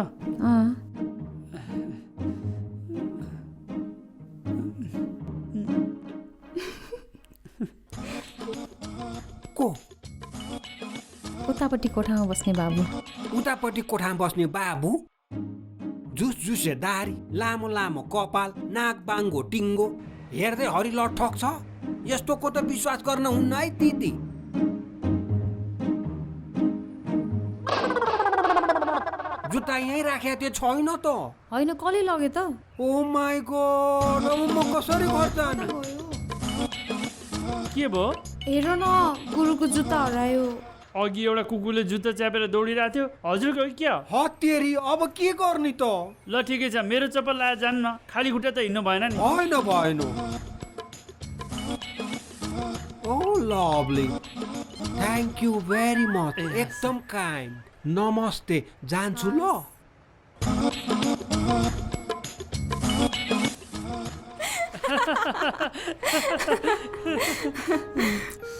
S14: को
S6: उतापट्टि कोठामा बस्ने बाबु
S14: उतापट्टि कोठामा बस्ने बाबु जुस जुसे दारी लामो लामो कपाल नाक बाङ्गो टिङ्गो हेर्दै हरिलट ठक छ यस्तोको त विश्वास गर्न हुन्न है दिदी जुत्ता यहीँ राखेको त्यो छैन त
S6: होइन कसले लग्यो त
S14: ओ माई गॉड अब म कसरी घर जाने
S10: के भयो
S15: हेर न गुरुको जुत्ता हरायो
S10: अघि एउटा कुकुरले जुत्ता च्यापेर दौडिरहेको थियो हजुरको क्या
S14: हत्तेरी अब के गर्ने त
S10: ल ठिकै छ मेरो चप्पल लाएर जानु न खाली खुट्टा त हिँड्नु भएन नि
S14: होइन भएन oh lovely thank you very much एकदम काइन्ड नमस्ते जान्छु ल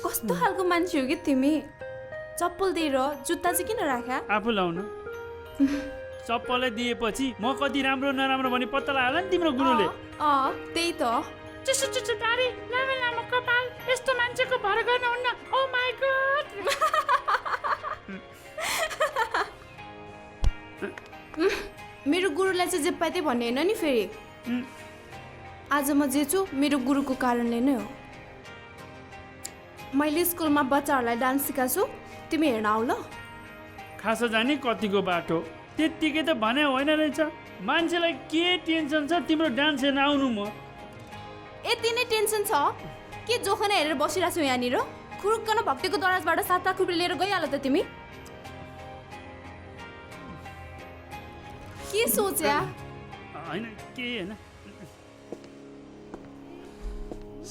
S15: कस्तो खालको मान्छे हो कि तिमी चप्पल दिएर जुत्ता चाहिँ किन राख्या
S10: आफू लाउन चप्पलै दिएपछि म कति राम्रो नराम्रो भनी पत्ता लगायो नि तिम्रो गुरुले
S15: त्यही त
S10: चिसो चिसो दारी लामो लामो कपाल यस्तो मान्छेको भर गर्न हुन्न ओ माई गॉड
S15: मेरो गुरुलाई चाहिँ जे पाए त्यही भन्ने होइन नि फेरि आज म जे छु मेरो गुरुको कारणले नै हो मैले स्कुलमा बच्चाहरूलाई डान्स सिकाएको छु तिमी हेर्न आऊ ल
S10: खासा जाने कतिको बाटो त्यत्तिकै त भने होइन रहेछ मान्छेलाई के टेन्सन छ तिम्रो डान्स हेर्न आउनु म
S15: यति नै टेन्सन छ के जोखना हेरेर बसिरहेको छु यहाँनिर खुरुक्कन भक्तिको दराजबाट 7 लाख रुपियाँ लिएर गइहाल त तिमी के सोच्या
S10: होइन के होइन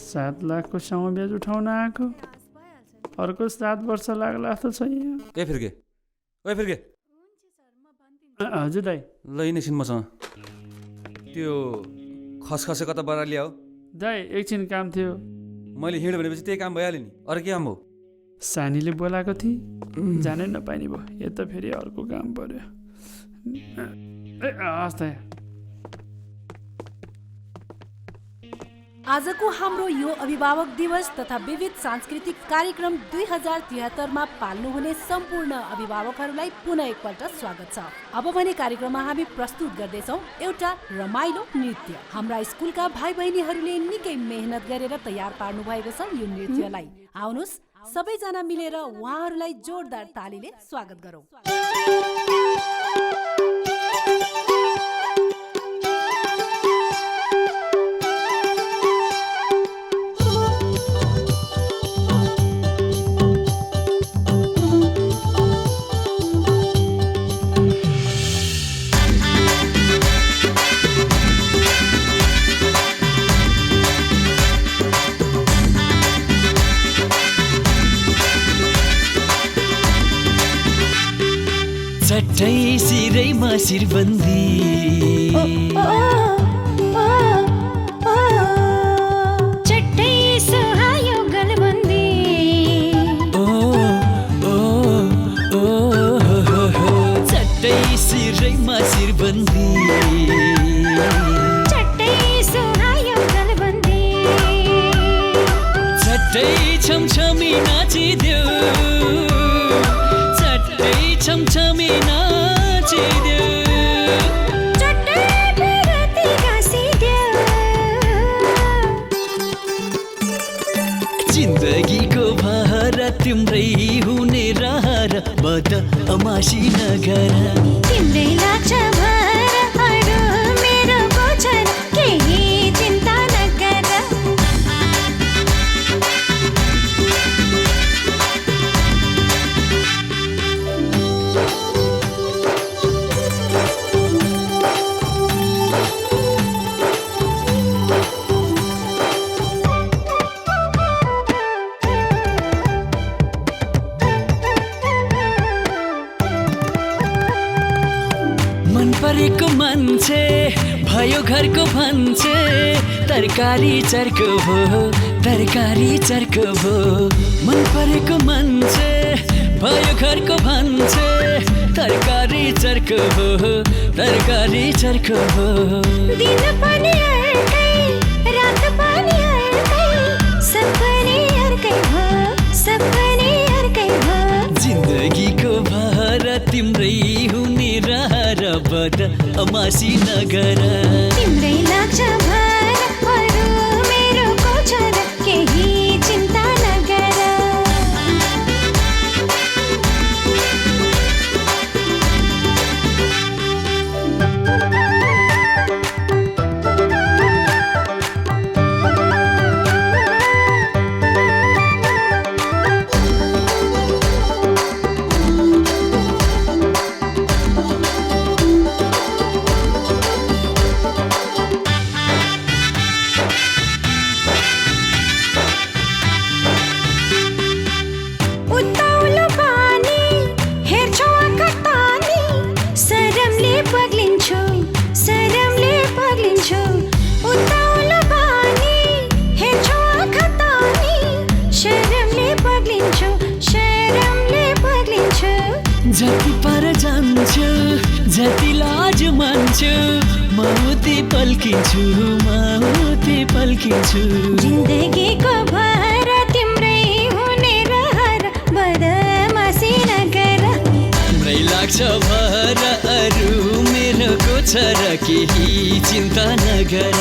S10: 7 लाखको ब्याज उठाउन आएको अर्को 7 वर्ष लाग्ला जस्तो छ यहाँ
S3: ए फिर्के
S10: हजुर दाइ
S3: ल यिनीसिन मसँग त्यो खसखसे कता बरा ल्याऊ
S10: दाइ एकछिन काम थियो
S3: मैले हिँड्यो भनेपछि त्यही काम भइहाल्यो नि अरू के काम हो
S10: सानीले बोलाएको थिएँ जानै नपाइने भयो यता फेरि अर्को काम पर्यो ए हस् त
S18: आजको हाम्रो यो अभिभावक दिवस तथा विविध सांस्कृतिक कार्यक्रम 2073 पाल्नुहुने सम्पूर्ण अभिभावकहरूलाई पुनः एकपल्ट स्वागत छ। अब भने कार्यक्रममा हामी प्रस्तुत गर्दैछौँ एउटा रमाइलो नृत्य। हाम्रा स्कुलका भाइ बहिनीहरूले निकै मेहनत गरेर तयार पार्नु भएको छ यो नृत्यलाई। आउनुहोस् सबैजना मिलेर उहाँहरूलाई जोरदार तालीले स्वागत गरौँ।
S19: चट्टै सिरैमा शिरबन्दी
S20: चट्टै सुहायो गलबन्दी
S19: चट्टै सिरैमा शिरबन्दी
S20: चट्टै सुहायो गलबन्दी
S19: चट्टै छमछमी नाचिदेऊ चट्टै छमछमी नाचिदेऊ
S20: चट्टै बिरती गाँसिदेऊ
S19: जिन्दगीको भार तिम्रै हुने रहर बदमासी नगर
S20: तिम्रै लाग्छ भर अरू मेरो बोझन केही चिन्ता नगर
S19: परेको मान्छे भयो घरको भन्छे तरकारी चर्को भो तरकारी चर्को भो मन परेको मान्छे भयो घरको भन्छे तरकारी चर्को भो तरकारी चर्को भो
S20: दिन पनि अर्कै रात पनि अर्कै सपने अर्कै भो सपने अर्कै भो
S19: जिन्दगीको भार तिम्रै हुने रहर बदमासी नगर
S20: तिम्रै लाग्छ भर अरू मेरो कोचर केही चिन्ता नगर
S19: जति पर जान्छु जति लाज मान्छु मौती पल्किन्छु
S20: जिन्दगीको भर तिम्रै हुने रहर बदमासी नगर
S19: तिम्रै लाग्छ भर अरू मेरो गोचर केही चिन्ता नगर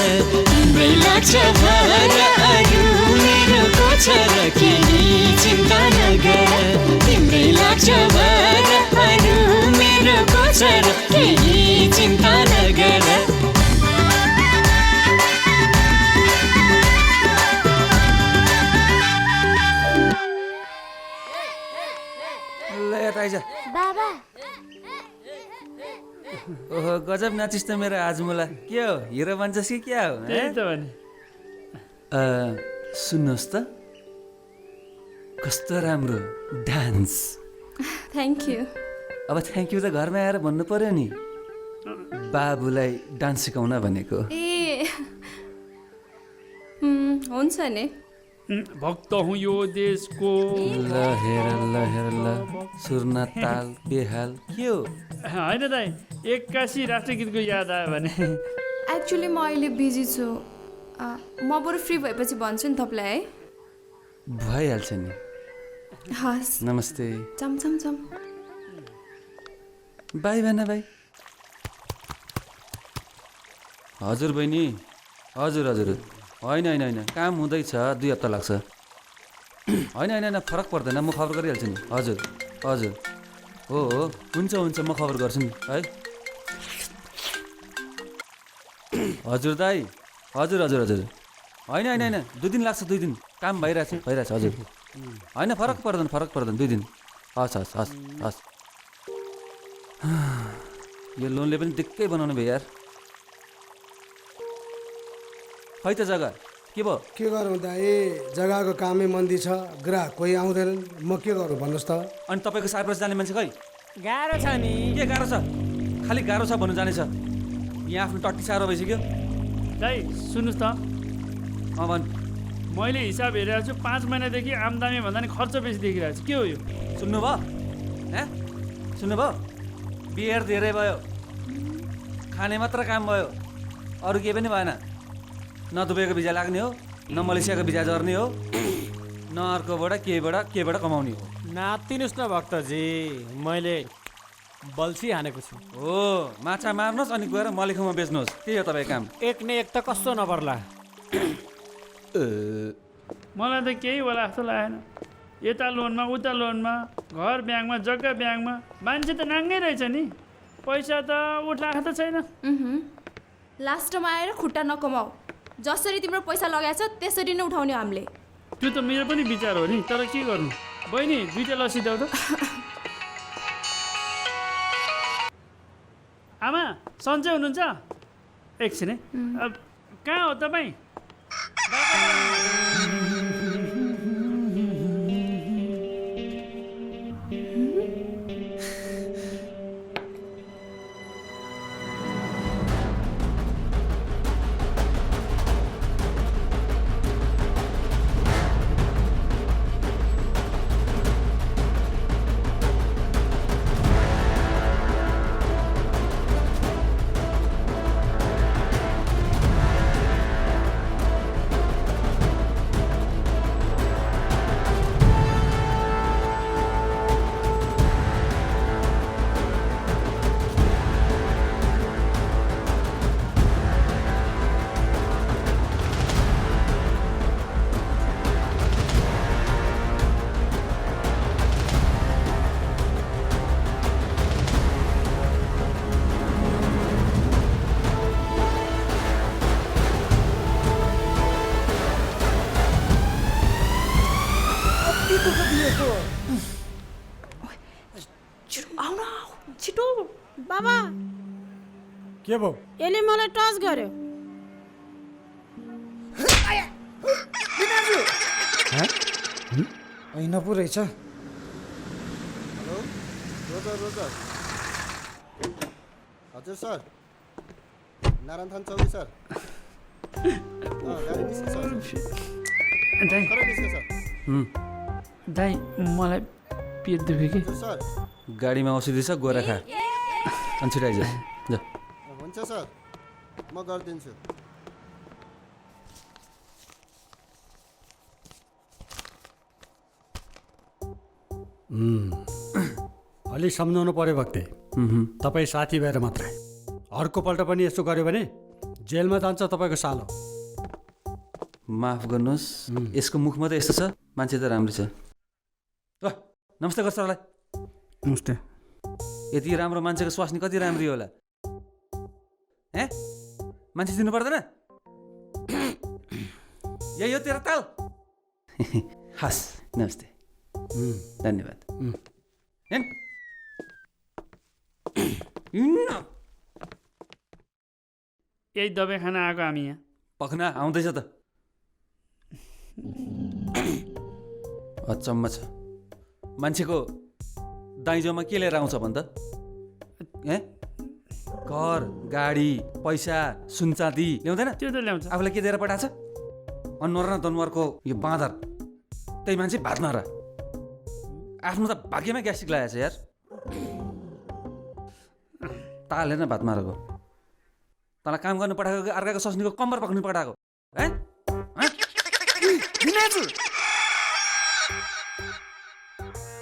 S19: तिम्रै लाग्छ भर अरू मेरो गोचर केही चिन्ता नगर तिम्रै लाग्छ भर अरू मेरो गोचर केही चिन्ता नगर
S3: बाबा ओहो गजब नाचिस् त मेरो आजमुला के हो हिरो बन्छस् कि क्या हो
S10: त्यही त भने
S3: सुन्नुहोस् त कस्तो राम्रो डान्स
S15: थ्याङ्क यू
S3: अब थ्याङ्क यू त घरमा आएर भन्नु पर्यो नि बाबुलाई डान्स सिकाउन भनेको
S15: ए हुन्छ नि
S10: भक्त हुँ यो देशको
S3: ल हेर ल सुर्ना ताल बेहाल के हो
S10: होइन दाइ एक्कासी राष्ट्रिय गीतको याद आयो भने
S15: एक्चुली म अहिले बिजी छु म बरु फ्री भएपछि भन्छु नि तपाईँलाई है।
S3: भइहाल्छ नि।
S15: हस्
S3: नमस्ते।
S15: चम चम चम।
S3: बाई भन बाई। हजुर बहिनी। हजुर हजुर होइन होइन होइन काम हुँदैछ 2 हप्ता लाग्छ। होइन होइन होइन फरक पर्दैन म खबर गरिहाल्छु नि। हजुर हजुर हो हो हुन्छ हुन्छ म खबर गर्छु नि है। हजुर दाई हजुर हजुर हजुर होइन होइन होइन 2 दिन लाग्छ 2 दिन काम भइरहेछ हजुर। होइन फरक पर्दैन 2 दिन। हस् हस् हस् हस्। यो लोनले पनि दिक्कै बनाउनु भयो यार। खै त जग्गा के भयो?
S9: के गरौँ दाइ, जग्गाको कामै मन्दी छ, ग्राहक कोही आउँदैनन्, म के गरौँ भन्नुहोस् त।
S3: अनि तपाईँको साइप्रस जाने मान्छे खै?
S10: गाह्रो छ नि।
S3: के गाह्रो छ? खालि गाह्रो छ भन्नु जानेछ। यहाँ आफ्नो टट्टी साह्रो भइसक्यो।
S10: दाइ सुन्नुहोस् त,
S3: भन्।
S10: मैले हिसाब हेरेको छु 5 महिनादेखि आम्दानी भन्दा नि खर्च बेसी देखिरहेको छु। के हो यो?
S3: सुन्नुभयो? सुन्नुभयो? बिहेर धेरै भयो, खाने मात्र काम भयो, अरू केही पनि भएन। न दुबईको भिजा लाग्ने हो, न मलेसियाको भिजा झर्ने हो, न अर्कोबाट केबाट कमाउने हो।
S11: नातिनुहोस् न भक्तजी, मैले बल्छी हानेको छु।
S3: हो माछा मार्नुहोस् अनि गएर मलेखुमा बेच्नुहोस्, त्यही हो तपाईँ काम।
S11: एक न एक त कस्तो नपर्ला।
S10: मलाई त केही होला जस्तो लागेन। यता लोनमा उता लोनमा, घर ब्याङ्कमा जग्गा ब्याङ्कमा, मान्छे त नाङ्गै रहेछ नि। पैसा त उठाएको त छैन।
S15: लास्टमा आएर खुट्टा नकमाऊ। जसरी तिम्रो पैसा लगाएछ त्यसरी नै उठाउने हामीले।
S10: त्यो त मेरो पनि विचार हो नि, तर के गर्नु। बहिनी 2टा लस्सी देऊ त। आमा सन्चै हुनुहुन्छ? एकछिन है, कहाँ हो तपाईँ?
S2: छिटो बाबा।
S9: के भयो?
S2: यसले मलाई टच गर्यो।
S5: होइन पो रहेछ।
S23: हजुर सर, नारायण थान चौकी सर। गाडी निस्क्यो सर।
S10: दाइ
S23: खरै निस्क्यो सर।
S10: दाइ मलाई पेट दुख्यो कि।
S23: सर
S3: गाडीमा औषधि छ, गएर खा अनि छिटो आइज।
S23: हुन्छ सर, म गरिदिन्छु।
S14: अलिक सम्झाउनु पर्यो भक्ते। तपाईँ साथी भएर मात्रै, अर्कोपल्ट पनि यस्तो गर्यो भने जेलमा जान्छ तपाईँको सालो।
S3: माफ गर्नुहोस्, यसको मुख मात्रै यस्तो छ, मान्छे त राम्रो छ। नमस्ते गर्छ सरलाई।
S5: नमस्ते।
S3: यति राम्रो मान्छेको स्वास्नी कति राम्री होला। मान्छे चिन्नु पर्दैन? यही हो तेरो ताल। हस् नमस्ते, धन्यवाद।
S10: यही दबाई खान आएको हामी यहाँ।
S3: पखना आउँदैछ त। अचम्म छ, मान्छेको दाइजोमा के लिएर आउँछ भन् त? घर गाडी पैसा सुनचाँदी ल्याउँदैन?
S10: त्यो त ल्याउँछ।
S3: आफूलाई के दिएर पठाएको छ? अनुहार न दनुहारको यो बाँदर, त्यही मान्छे भात नर। आफ्नो त भाग्यमा ग्यास्ट्रिक लागेको छ यार। ताल हेर्न भात मारेको, तँलाई काम गर्नु पठाएको अर्काको सस्नीको कम्बर पक्नु पठाएको।
S12: भिनेजु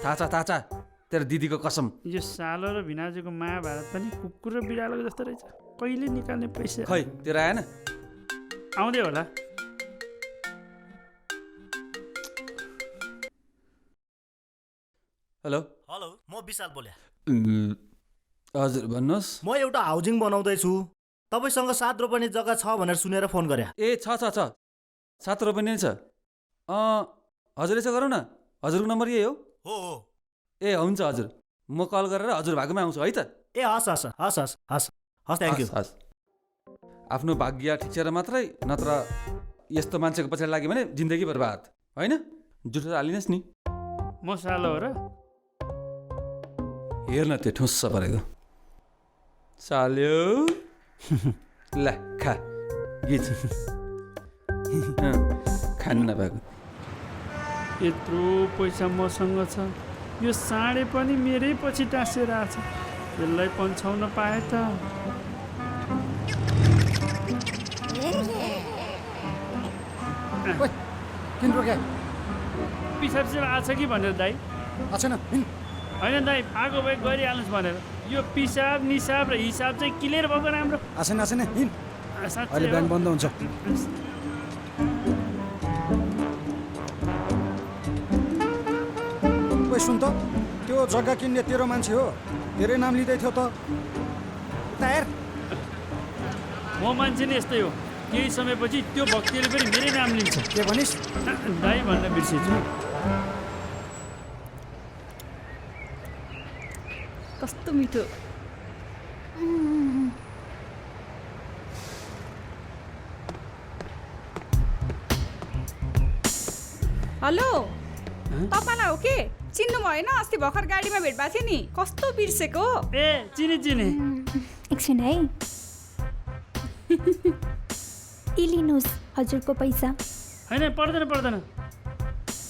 S3: थाहा छ तेरो दिदीको कसम।
S10: यो सालो र भिनाजुको महाभारत पनि कुकुर र बिरालोको जस्तो रहेछ। कहिले निकाल्ने पैसा?
S3: खै तेरो आएन?
S10: आउँदै होला।
S3: हेलो
S8: हेलो, म विशाल बोले।
S3: हजुर भन्नुहोस्।
S8: म एउटा हाउसिङ बनाउँदैछु, तपाईँसँग 7 रोपनी जग्गा छ भनेर सुनेर फोन गरे।
S3: ए छ 7 रोपनी नै छ। हजुर यसो गरौँ न, हजुरको नम्बर यही हो?
S8: हो।
S3: ए हुन्छ हजुर, म कल गरेर हजुर भएकोमा आउँछु है त।
S8: ए हस् थ्याङ्क यू।
S3: हस् आफ्नो भाग्य ठिक छ र मात्रै, नत्र यस्तो मान्छेको पछाडि लाग्यो भने जिन्दगी बर्बाद होइन। जुठो हालिनुहोस् नि।
S10: म सालो हो र?
S3: हेर्न त्यो ठुस्स परेको साल्यो। ल खा गीत खानु नपाएको।
S10: यत्रो पैसा मसँग छ, यो साँडे पनि मेरै पछि टाँसेर आछ। यसलाई पन्छाउन पाए त।
S5: किन रोक्या?
S10: पिसाब आछ कि भनेर दाइ?
S5: छैन
S10: होइन दाइ, आगो भए गरिहाल्नुहोस् भनेर। यो पिसाब निसाब र हिसाब चाहिँ क्लियर भएको राम्रो।
S5: आसेन हिँड, अहिले
S10: साँच्चै
S5: ब्याङ्क बन्द हुन्छ। ओइ सुन त, त्यो जग्गा किन्ने तेरो मान्छे हो, तेरै नाम लिँदै थियो त।
S10: हेर, म मान्छे नै यस्तै हो। केही समयपछि त्यो भक्तिले पनि मेरै नाम लिन्छ।
S5: के भनिस्?
S10: दाइ भन्न बिर्सेछु।
S6: कस्तो मिठो।
S15: हेलो, तपाईँलाई हो के? चिन्नु भएन? अस्ति भर्खर गाडीमा भेट भएको थियो नि। कस्तो बिर्सेको?
S10: ए चिने।
S20: एकछिन है। लिनुहोस् हजुरको पैसा।
S10: होइन पर्दैन।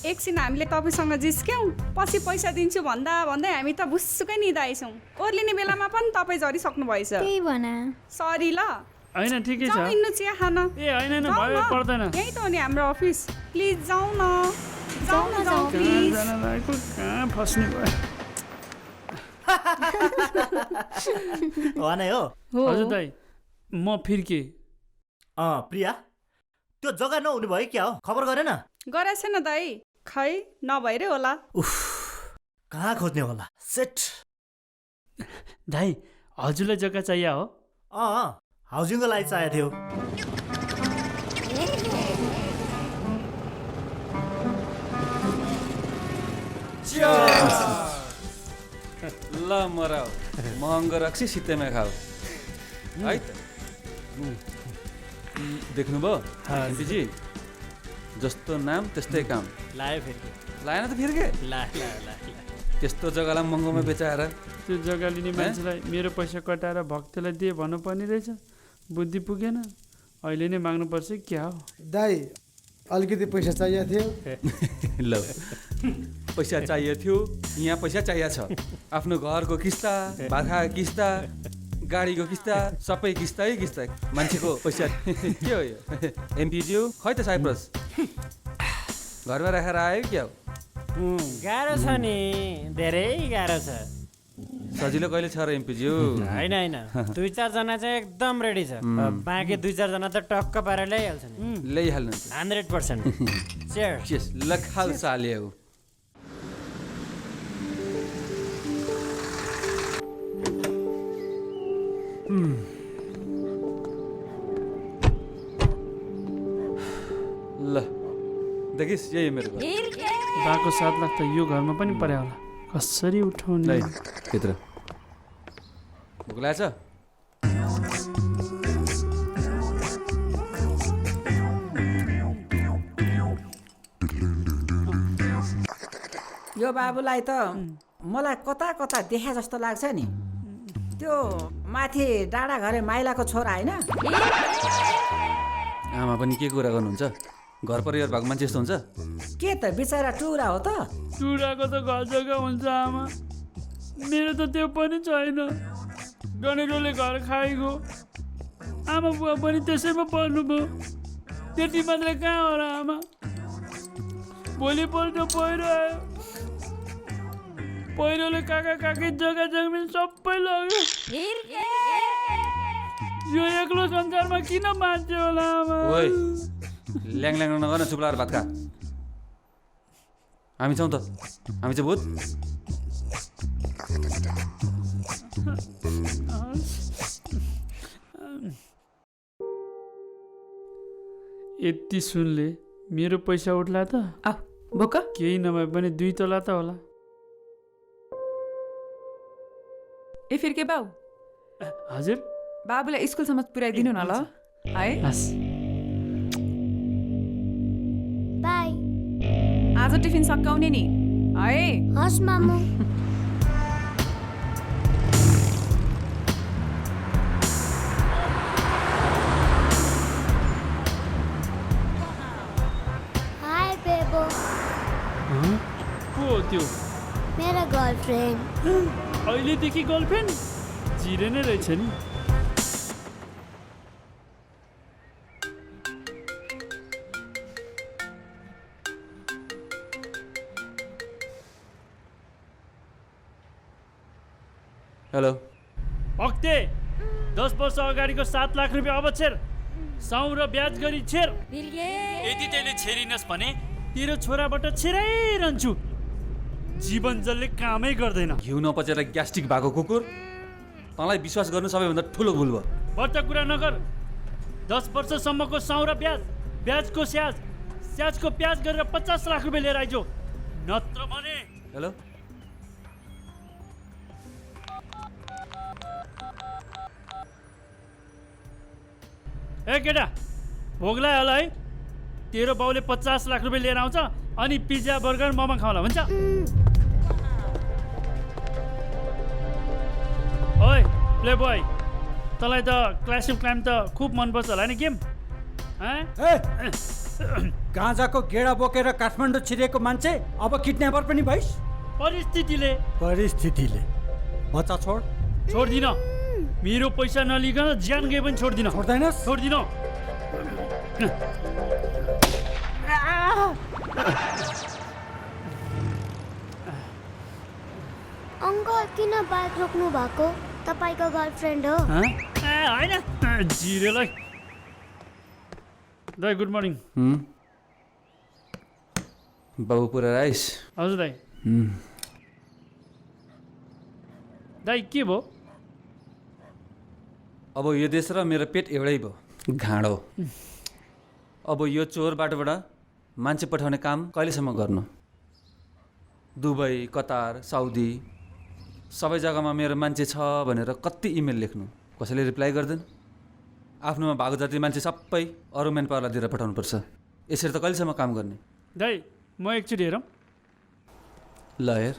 S15: एकछिन हामीले तपाईँसँग जिस्क्यौँ, पछि पैसा दिन्छु भन्दा भन्दै हामी त भुस्सुकै निदाएछौँ। ओर्लिने बेलामा पनि तपाईँ झरिसक्नु भएछ।
S20: त्यही भन।
S15: सरी ल।
S10: होइन ठिकै छ।
S15: जाउँ इन्नु चिया खान।
S10: ए होइन भयो, पर्दैन।
S15: यही त हो नि हाम्रो अफिस। प्लिज जाउँ न प्लिज।
S10: कहाँ फस्ने भयो?
S8: नै हो।
S10: हजुर दाइ, म फिर्के।
S8: प्रिया, त्यो जग्गा नहुने भयो क्या हो? खबर गरेन?
S15: गरेछ न दाइ, खै नभएरै होला।
S8: कहाँ खोज्ने होला? सेट।
S10: दाइ, हजुरलाई जग्गा चाहियो हो?
S8: हाउसिङको लागि चाहिएको थियो।
S3: ल मराउ, महँगो रक्सी शीतैमा खाऊ है त। देख्नुभयो एमपीजी, जस्तो नाम त्यस्तै काम।
S11: लायो फिर्के।
S3: लाएन त फिर्के?
S11: ला।
S3: त्यस्तो जग्गालाई महँगोमा बेचाएर
S10: त्यो जग्गा लिने मान्छेलाई मेरो पैसा कटाएर भक्तलाई दिए भन्नुपर्ने रहेछ। बुद्धि पुगेन, अहिले नै माग्नुपर्छ क्या हो?
S9: दाइ, अलिकति पैसा चाहिएको थियो।
S3: ल पैसा चाहिएको थियो, यहाँ पैसा चाहिएको छ। आफ्नो घरको किस्ता, भाडाको किस्ता, गाडीको किस्ता, सबै किस्ता। मान्छेको पैसा के हो यो? एमपीज्यू खै त साइप्रस घरमा राखेर आयो क्या हो?
S11: गाह्रो छ नि, धेरै गाह्रो छ।
S3: सजिलो कहिले छ र एमपीज्यू?
S11: होइन 2-4 जना चाहिँ एकदम रेडी छ। बाँकी 2-4 जना त टक्क पारेर ल्याइहाल्छ नि।
S3: ल्याइहाल्नुहुन्छ
S11: 100%।
S3: चेयर्स लखाल साल्यो। ल देखिस्, यही मेरो घर।
S10: बाको 7 लाख त यो घरमा पनि पर्या होला। कसरी उठाउने?
S3: भित्र भोक लागेछ?
S13: यो बाबुलाई त मलाई कता कता देखा जस्तो लाग्छ नि। त्यो माथि डाँडा घरे माइलाको छोरा होइन?
S3: आमा पनि के कुरा गर्नुहुन्छ? घर परिवार भएको मान्छे यस्तो हुन्छ?
S13: के त बिचरा टुरा हो त?
S10: टुराको त घर जग्गा हुन्छ आमा, मेरो त त्यो पनि छैन। गनेरोले घर खाइगयो, आमा बुवा पनि त्यसैमा पर्नुभयो। त्यति मात्रै कहाँ हो र आमा? भोलिपल्ट पहिरो आयो पहिरोले काका काकी जग्गा जमिन सबै लग्यो यो एक्लो संसारमा किन बाँच्यो होला आमा
S3: ओइ ल्याङ ल्याङ नगर चुप लाएर भात खा हामी छौँ त हामी चाहिँ भूत
S10: यति सुनले मेरो पैसा उठ्ला त
S15: बोक
S10: केही नभए पनि 2 तोला त होला
S17: ए फिर्के बाउ
S10: हजुर
S17: बाबुलाई स्कुलसम्म पुर्याइदिनु न ल है
S20: बाई
S17: आज टिफिन सकाउने नि है
S20: हस् मामु हाय बेबो
S10: को त्यो
S20: मेरो गर्लफ्रेन्ड
S10: अहिलेदेखि गर्लफ्रेन्ड जिरे नै रहेछ नि
S3: हेलो
S10: भक्ते 10 वर्ष अगाडिको 7 लाख रुपियाँ अब छेर साउ र ब्याज गरी छेर यदि तैँले छेरिनस् भने तेरो छोराबाट छेराइरहन्छु जीवन जसले कामै गर्दैन
S3: घिउ नपचेर ग्यास्ट्रिक भएको कुकुर तँलाई विश्वास गर्नु सबैभन्दा ठुलो भुल भयो
S10: बच्चा कुरा नगर 10 वर्षसम्मको साउ र ब्याजको स्याजको प्याज गरेर 50 लाख रुपियाँ लिएर आइजो नत्र भने
S3: हेलो
S10: ए केटा भोग लाग्यो होला है तेरो बाउले 50 लाख रुपियाँ लिएर आउँछ अनि पिज्जा बर्गर मोमो खाउँला हुन्छ ओइ प्ले बोय तँलाई त क्ल्यास अफ क्लाइम त खुब मनपर्छ होला नि गेम
S5: गाँजाको गेडा बोकेर काठमाडौँ छिरेको मान्छे अब किडन्यापर पनि भइस्
S10: परिस्थितिले
S5: बच्चा
S10: छोड्दिन मेरो पैसा नलिकन ज्यान गए पनि छोड्दिन छोड्दिन
S20: अङ्कल किन बाइक रोक्नु भएको तपाईँको गर्लफ्रेन्ड हो
S10: होइन जिरेलाई दाइ गुड मर्निङ
S3: बाबु पुरा आइस
S10: हजुर दाइ दाइ के भयो
S3: अब यो देश र मेरो पेट एउटै भयो घाँडो अब यो चोर बाटोबाट मान्छे पठाउने काम कहिलेसम्म गर्नु दुबई कतार साउदी सबै जग्गामा मेरो मान्छे छ भनेर कति इमेल लेख्नु कसैले रिप्लाई गर्दैन आफ्नोमा भएको जति मान्छे सबै अरू म्यान पावरलाई दिएर पठाउनुपर्छ यसरी त कहिलेसम्म काम गर्ने
S10: दाइ म एकचोटि हेरौँ
S3: ल हेर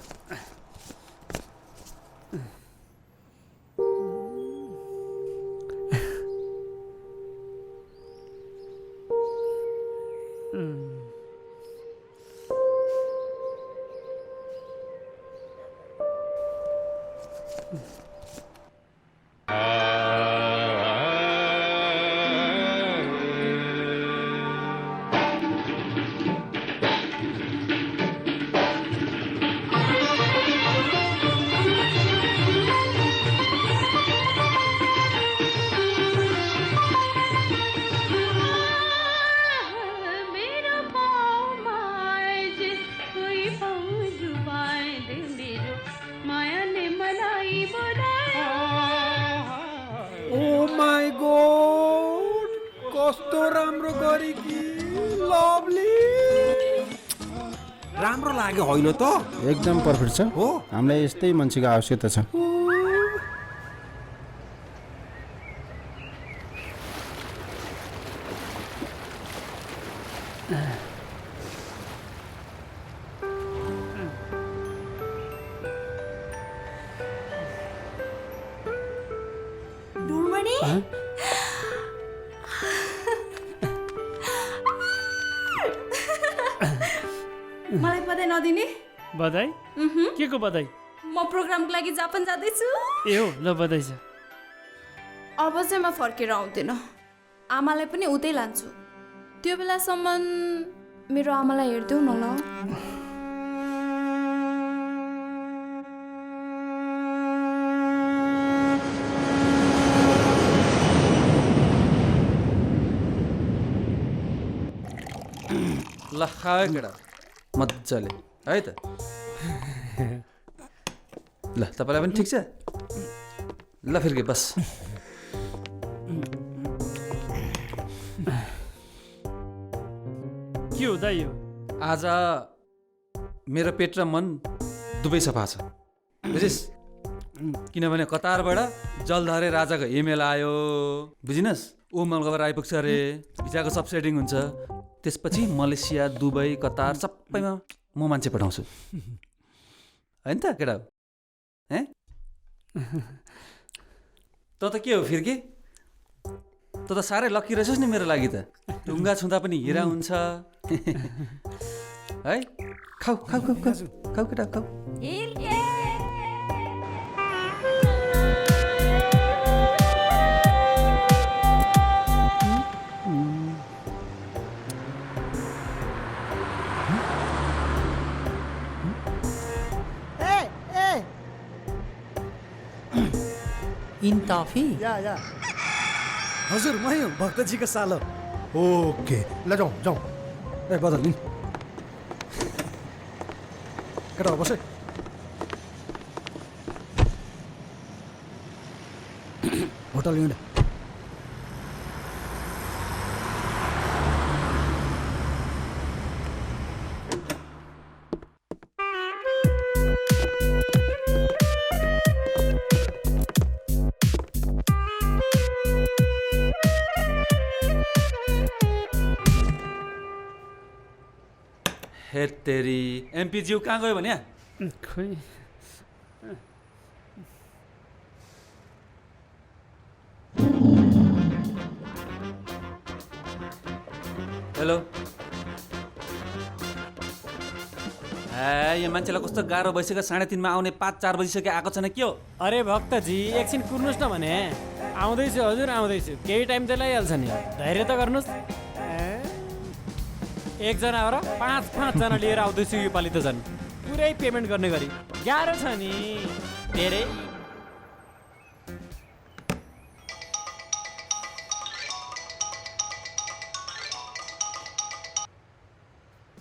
S14: राम्रो लाग्यो होइन त
S21: एकदम पर्फेक्ट छ
S14: हो
S21: हामीलाई यस्तै मान्छेको आवश्यकता छ
S15: मलाई बधाई नदिने
S10: बधाई के को बधाई
S15: म प्रोग्रामको लागि जापान जाँदैछु
S10: ए हो ल बधाई छ
S15: अब चाहिँ म फर्केर आउँदैन आमालाई पनि उतै लान्छु त्यो बेलासम्म मेरो आमालाई हेर्देऊ न ल।
S3: ल खायो केटा मजाले है त। ल तपाईँलाई पनि ठिक छ? ल फिर्के बस।
S10: के हो दाइ यो?
S3: आज मेरो पेट र मन दुवै सफा छ बुझिस्? किनभने कतारबाट जलधारे राजाको इमेल आयो बुझिनस्? ऊ मङ्गलबार आइपुग्छ अरे, भिजाको सब सेटिङ हुन्छ। त्यसपछि मलेसिया, दुबई, कतार सबैमा म मान्छे पठाउँछु होइन त केटा? हे त के हो फिर्के? त साह्रै लक्की रहेछस् नि मेरो लागि त। ढुङ्गा छुँदा पनि हिरा हुन्छ है। खाऊ खाऊ खाऊ खाऊ खाऊ केटा खाऊ।
S4: इन टफी
S9: या
S5: हजुर मै हो, भक्तजीको सालो।
S9: ओके ल जाउँ जाउँ।
S5: ए बदल नि केटा बस। होटल हिँड।
S3: हे तेरी एमपी ज्यू कहाँ गयो भने?
S10: खोइ
S3: हेलो। यो मान्छेलाई कस्तो गाह्रो भइसक्यो, 3:30 आउने 5-4 बजिसक्यो आएको छैन के हो?
S11: अरे भक्तजी एकछिन कुर्नुहोस् न भने। आउँदैछु हजुर आउँदैछु, केही टाइम त लगाइहाल्छ नि, धैर्य त गर्नुहोस्। एकजना हो र 5-5 जना लिएर आउँदैछु योपालि त झन् पुरै पेमेन्ट गर्ने गरी। गाह्रो छ नि धेरै।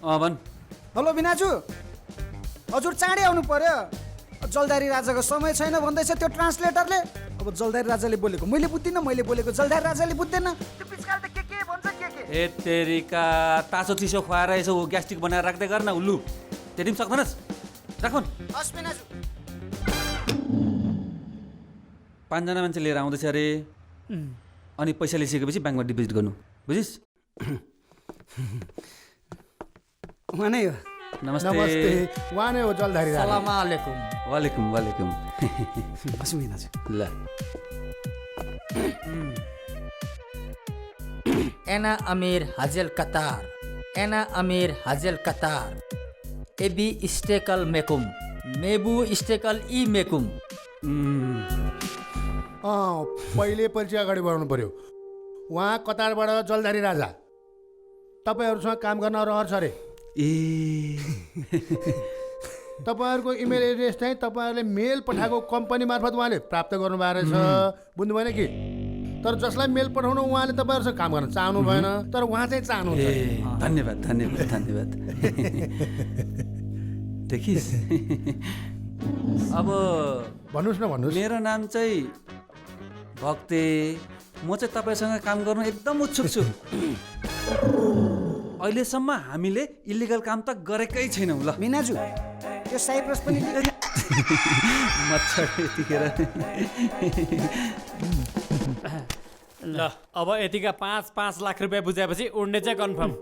S3: भन्।
S5: हेलो बिनाजु, हजुर चाँडै आउनु पर्यो। जलधारी राजाको समय छैन भन्दैछ त्यो ट्रान्सलेटरले। अब जलधारी राजाले बोलेको मैले बुझ्दिनँ, मैले बोलेको जलधारी राजाले बुझ्दैन। त्यो पिचकाल त के भन्छ के?
S3: ए तेरिका तासो चिसो खुवाएर यसो ग्यास्ट्रिक बनाएर राख्दै गर्न उल्लु। त्यति पनि सक्दैनस्? राखुन्।
S5: हस् बिनाजु।
S3: 5 जना मान्छे लिएर आउँदैछ अरे, अनि पैसा लिइसकेपछि ब्याङ्कमा डिपोजिट गर्नु बुझिस्?
S5: उहाँ नै हो।
S3: नमस्ते।
S9: नमस्ते, उहाँ नै हो जलधारी राजा।
S4: सलाम आलेकुम।
S3: वालेकुम वालेकुम।
S5: हस् बिनाजु।
S3: ल
S4: एना अमीर हाजेल कतार, एना अमीर हाजेल कतार, एबी स्टेकल मेकुम, मेबु स्टेकल ई मेकुम।
S9: पहिले परिचय अगाडि बढाउनु पर्यो। उहाँ कतारबाट जलधारी राजा। तपाईँहरूसँग काम गर्न रहर छ अरे। तपाईँहरूको इमेल एड्रेस चाहिँ तपाईँहरूले मेल पठाएको कम्पनी मार्फत उहाँले प्राप्त गर्नुभएको रहेछ। बुझ्नु भएन कि? तर जसलाई मेल पठाउनु उहाँले तपाईँहरूसँग काम गर्न चाहनु भएन, तर उहाँ चाहिँ चाहनुहुन्छ।
S3: धन्यवाद धन्यवाद धन्यवाद। देखिस् अब
S9: भन्नुहोस् न भन्नुहोस्।
S3: मेरो नाम चाहिँ भक्ते। म चाहिँ तपाईँसँग काम गर्नु एकदम उत्सुक छु। अहिलेसम्म हामीले इलिगल काम त गरेकै छैनौँ। ल
S5: बिनाजु यो साइप्रस पनि
S3: मच्छर यतिखेर।
S11: ल अब यतिका 5-5 लाख रुपियाँ बुझाएपछि उड्ने चाहिँ कन्फर्म।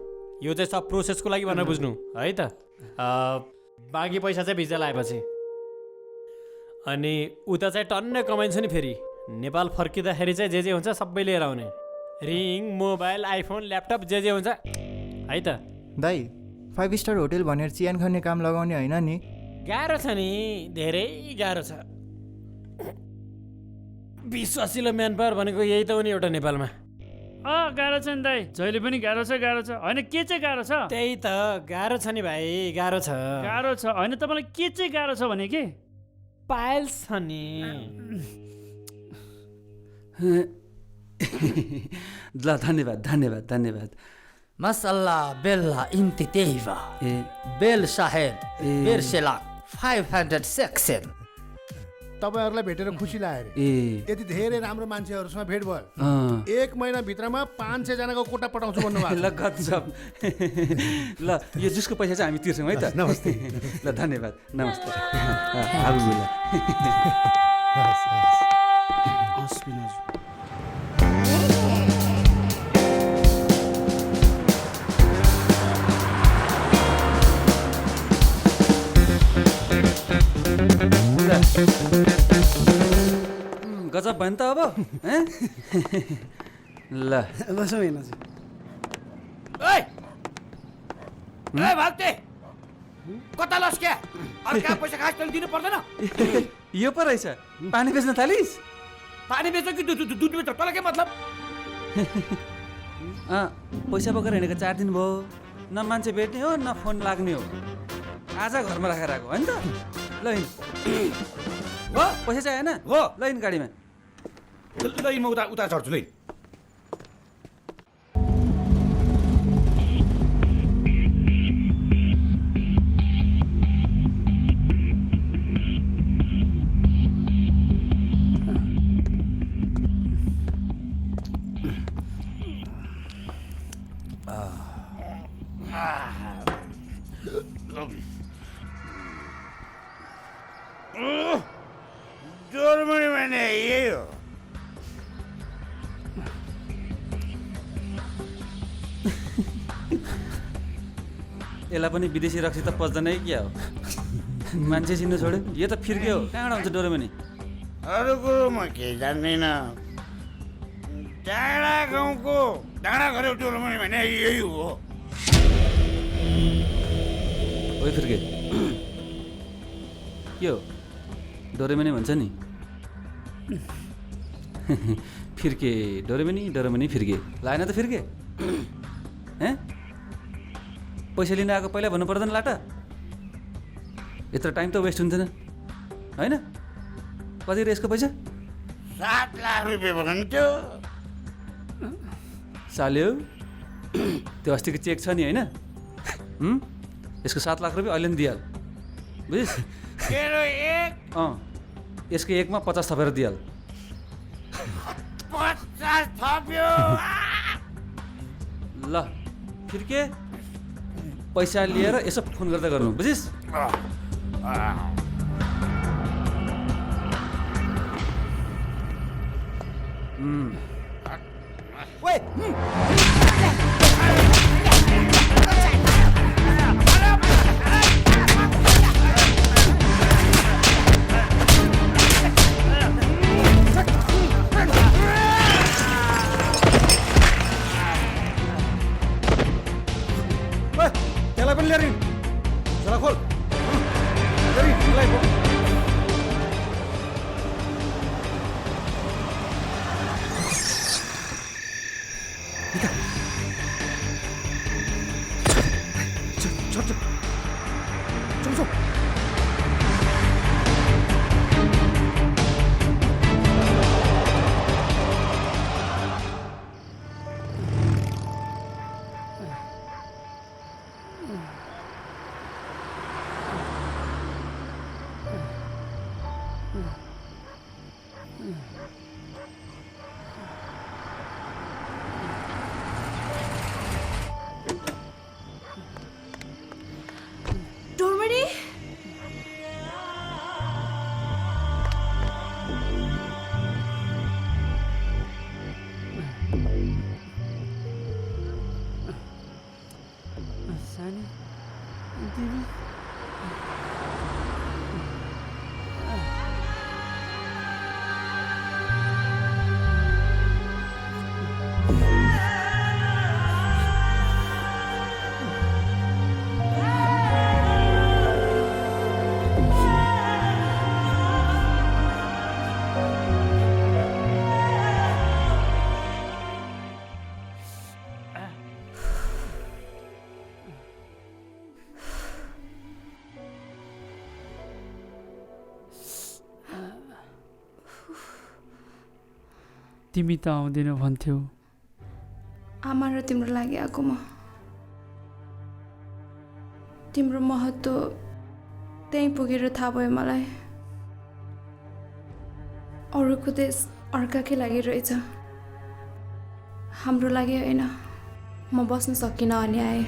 S11: यो चाहिँ सब प्रोसेसको लागि भनेर बुझ्नु है त। बाँकी पैसा चाहिँ भिजा लगाएपछि। अनि उता चाहिँ टन्नै कमाइन्छ नि फेरि। नेपाल फर्किँदाखेरि चाहिँ जे हुन्छ सबै लिएर आउने। रिङ, मोबाइल, आइफोन, ल्यापटप जे हुन्छ है त।
S16: दाइ 5 स्टार होटल भनेर चियान खाने काम लगाउने होइन नि?
S11: गाह्रो छ नि, धेरै गाह्रो छ। विश्वासिलो म्यान पावर भनेको यही त हो नि एउटा नेपालमा।
S10: गाह्रो छ नि दाइ, जहिले पनि गाह्रो छ होइन के चाहिँ गाह्रो छ?
S11: त्यही त गाह्रो छ नि भाइ, गाह्रो छ।
S10: गाह्रो छ होइन, तपाईँलाई के चाहिँ गाह्रो छ भने के?
S11: पाइल्स छ नि।
S3: ल धन्यवाद धन्यवाद धन्यवाद।
S4: मसल्ला बेल्ला इन्तितेवा बेल साहेब बेर सेलाक 500 सेक्सन।
S9: तपाईँहरूलाई भेटेर खुसी लाग्यो
S3: ए
S9: यति धेरै राम्रो मान्छेहरूसँग भेट भयो। 1 महिनाभित्रमा 500 जनाको कोटा पठाउँछु भन्नुभयो।
S3: ल गजब। ल यो जुसको पैसा चाहिँ हामी तिर्छौँ है त।
S9: नमस्ते।
S3: ल धन्यवाद नमस्ते। हाबुला गजब भयो नि त अब। ल
S5: बसौँ हेर्नुहोस्।
S12: भक्ते कता लस्क्या? अर्का पैसा खास तैँले दिनु पर्दैन?
S3: यो पो रहेछ, पानी बेच्न थालिस्?
S12: पानी बेच्छ कि दुध बेच्छ? तँलाई के मतलब?
S3: पैसा बोकेर हिँडेको 4 दिन भयो, न मान्छे भेट्ने हो न फोन लाग्ने हो। आज घरमा राखेर आएको होइन त। ल हिँड। हो पैसा चाहिँ आएन?
S12: हो
S3: ल हिँड गाडीमा।
S12: ल म उता चढ्छु ल। जर्मनी भने यही हो।
S3: यसलाई पनि विदेशी रक्सी त पच्दैन है क्या हो। मान्छे चिन्नु छोड्यो, यो त फिर्के हो। कहाँबाट हुन्छ डोरेमनी?
S12: अरू कुरो म केही जान्दिनँ। डाँडा गाउँको डाँडा घर डोरेमनी भने यही हो।
S3: ओइ फिर्के के हो? डोरेमनी भन्छ नि। फिर्के डोरेमनी डोरेमनी फिर्के लाएन त फिर्के। पैसा लिन आएको पहिला भन्नु पर्दैन लाटा? यत्रो टाइम त वेस्ट हुन्थेन होइन? कति रे यसको पैसा?
S12: 7 लाख रुपियाँ भन्थ्यो।
S3: साल्यो त्यो अस्तिको चेक छ नि होइन? यसको 7 लाख रुपियाँ अहिले नि दिइहाल, बुझिस्? यसको 1 मा 50 थपेर दिइहाल।
S12: 50 थप्यो।
S3: ल फिर्के पैसा लिएर यसो फोन गर्दै गर्नु, बुझिस्?
S5: त्यसलाई पनि लिएर चला खोल।
S15: डोरमणी
S10: सानी दिदी तिमी त आउँदैनौ भन्थ्यौ।
S15: आमा र तिम्रो लागि आएको म। तिम्रो महत्त्व त्यहीँ पुगेर थाहा भयो मलाई। अरूको देश अर्काकै लागि रहेछ, हाम्रो लागि होइन। म बस्न सकिनँ अनि आएँ।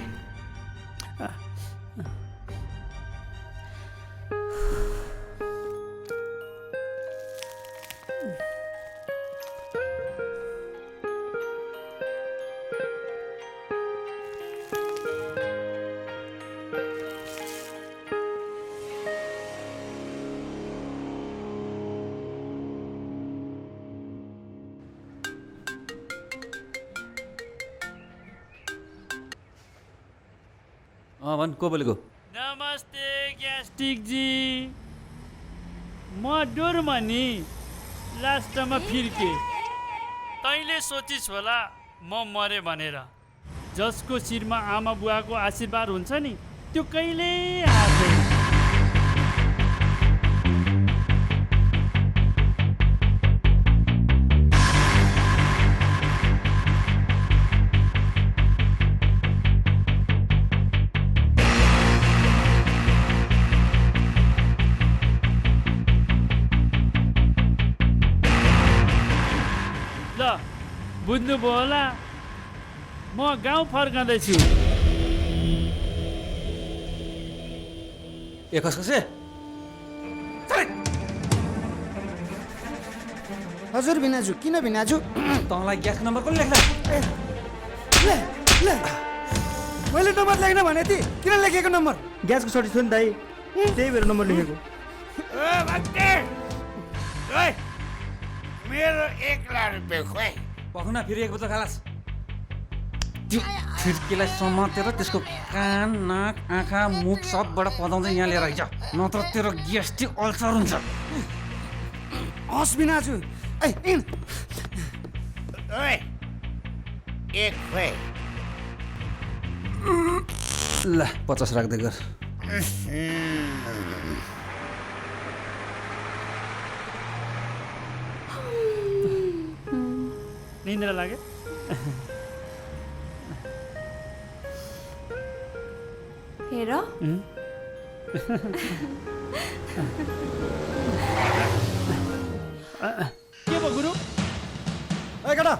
S3: भन् को बोलेको?
S10: नमस्ते ग्यास्ट्रिक जी, म डोरमनी लास्टमा फिर्के। तैँले सोचिस् होला म मरे भनेर। जसको शिरमा आमा बुवाको आशीर्वाद हुन्छ नि त्यो कहिल्यै हार्दैन। बुझ्नुभयो होला, म गाउँ फर्कँदैछु।
S3: ए कसकसे?
S5: हजुर भिनाजु, किन भिनाजु?
S3: तँलाई ग्यास नम्बर कसले लेख्दा?
S5: मैले नम्बर लेख्न भने थिएँ, किन लेखेको नम्बर?
S8: ग्यासको सर्टिफिकेट थियो नि दाइ, त्यही भएर नम्बर लेखेको।
S12: मेरो 1 लाख रुपियाँ खोइ।
S3: पखुना फेरि एक बोतल खालास। त्यो फिर्केलाई समातेर त्यसको कान, नाक, आँखा, मुख सबबाट पदाउँदै यहाँ लिएर आइज, नत्र तेरो ग्यास्ट्रिक अल्सर हुन्छ।
S5: हस् भिनाजु।
S12: एक खोइ।
S3: ल 50 राख्दै गर।
S10: निन्द्रा लाग्यो?
S15: हेर
S10: के भयो गुरु?
S5: ए केटा,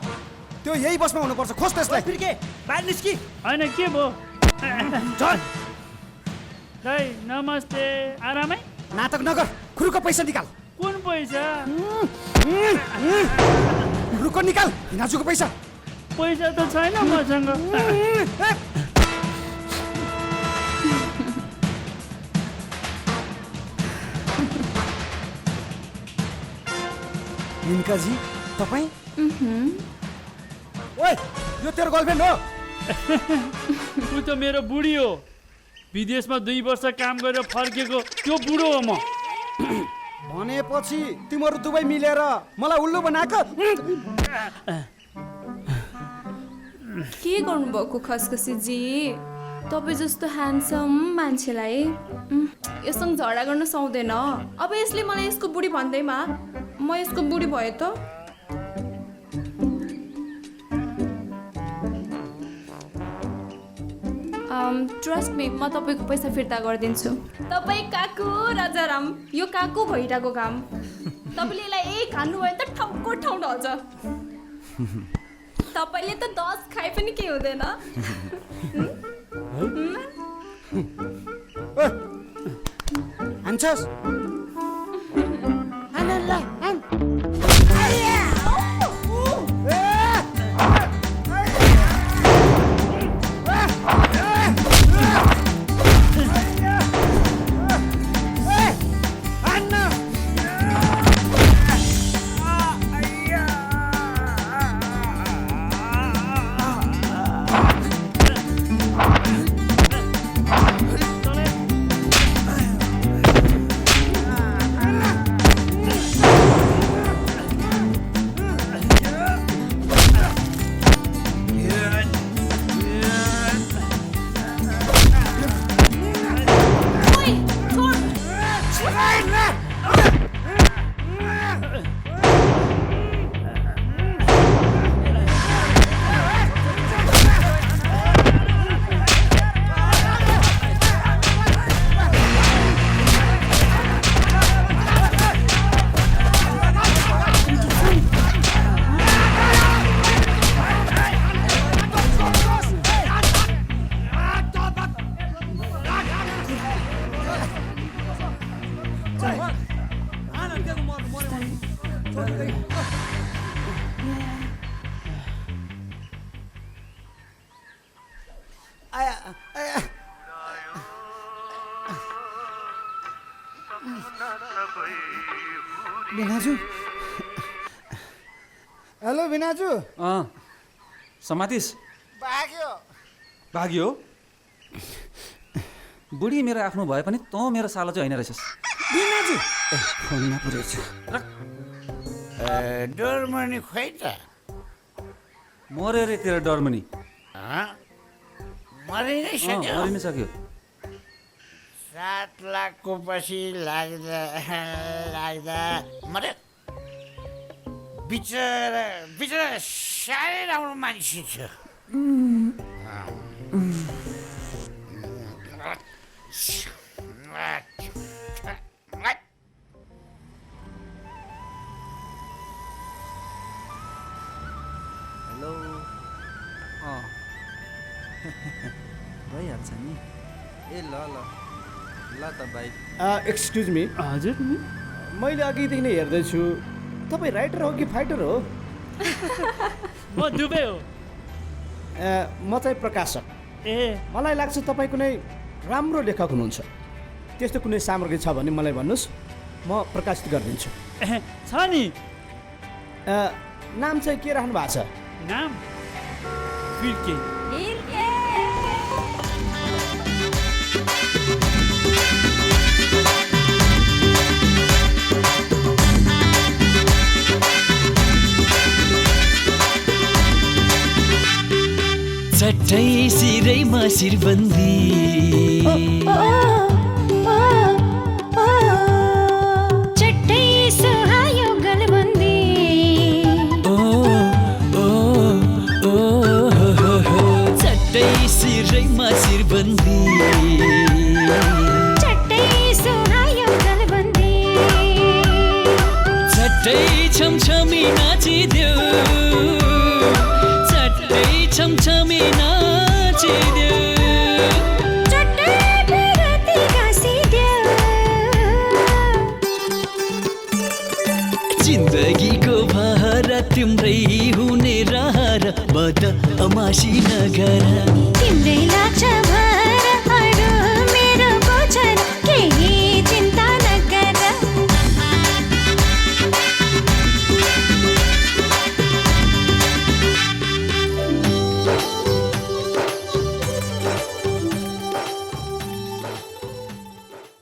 S5: त्यो यही बसमा हुनुपर्छ, खोज त्यसलाई।
S8: फिर्के बाहिर निस्कि।
S10: होइन के भयो? दाइ नमस्ते, आरामै?
S5: नाटक नगर, खुरुको पैसा निकाल।
S10: कुन पैसा?
S5: रुको निकाल, भिनाजुको पैसा।
S10: पैसा त छैन मसँग।
S5: मिनकाजी, तपाईँ? ओए, यो तेरो गर्लफ्रेन्ड हो?
S10: ऊ त मेरो बुढी हो। विदेशमा 2 वर्ष काम गरेर फर्केको त्यो बुढो हो म।
S5: भनेपछि तिमीहरू दुवै मिलेर मलाई उल्लु बनाएको?
S15: के गर्नुभएको खसखसीजी? तपाईँ जस्तो ह्यान्डसम मान्छेलाई यससँग झगडा गर्न सुहाउँदैन। अब यसले मलाई यसको बुढी भन्दैमा म यसको बुढी भएँ त? ट्रस्ट मी, म तपाईँको पैसा फिर्ता गरिदिन्छु। तपाईँ काकु राजाराम, यो काकु भइरहेको काम। तपाईँले यसलाई खानुभयो त ठाउँको ठाउँ ढल्छ। तपाईँले त 10 खाए पनि के हुँदैन।
S5: हान्छस्? बिनाजु हेलो बिनाजु
S3: समातिस
S5: भाग्यो
S3: भाग्यो बुढी मेरो आफ्नो भए पनि तँ मेरो सालो चाहिँ होइन रहेछस्
S5: बिनाजु
S3: फोनमा पुरेछ
S12: डोरमनी खोइ त
S3: मर्यो रे तेरो डरमनी
S12: मरि नै सक्यो
S3: मरि नै सक्यो
S12: 7 लाखको पछि लाग्दा मर्यो बिचरा साह्रै राम्रो मान्छे थियो
S16: हेलो भइहाल्छ नि ए ल ल ल त भाइ
S1: एक्सक्युज मी
S10: हजुर
S1: मैले अघिदेखि नै हेर्दैछु तपाईँ राइटर हो कि फाइटर हो
S10: म दुबे हो
S1: म चाहिँ प्रकाशक
S10: ए
S1: मलाई लाग्छ तपाईँ कुनै राम्रो लेखक हुनुहुन्छ त्यस्तो कुनै सामग्री छ भने मलाई भन्नुहोस् म प्रकाशित गरिदिन्छु
S10: छ नि
S1: नाम चाहिँ के राख्नु भएको छ
S10: नाम फिर्के
S19: चट्टै सिरैमा शिरबन्दी
S20: चट्टै सुहायो गलबन्दी
S19: चट्टै सिरैमा शिरबन्दी
S20: चट्टै सुहायो गलबन्दी
S19: चट्टै छमछमी नाचिदेऊ चट्टै छमछमी नाचिदेऊ
S20: चट्टै बिरती गाँसिदेऊ
S19: जिन्दगीको भार तिम्रै हुने रहर म त अमासी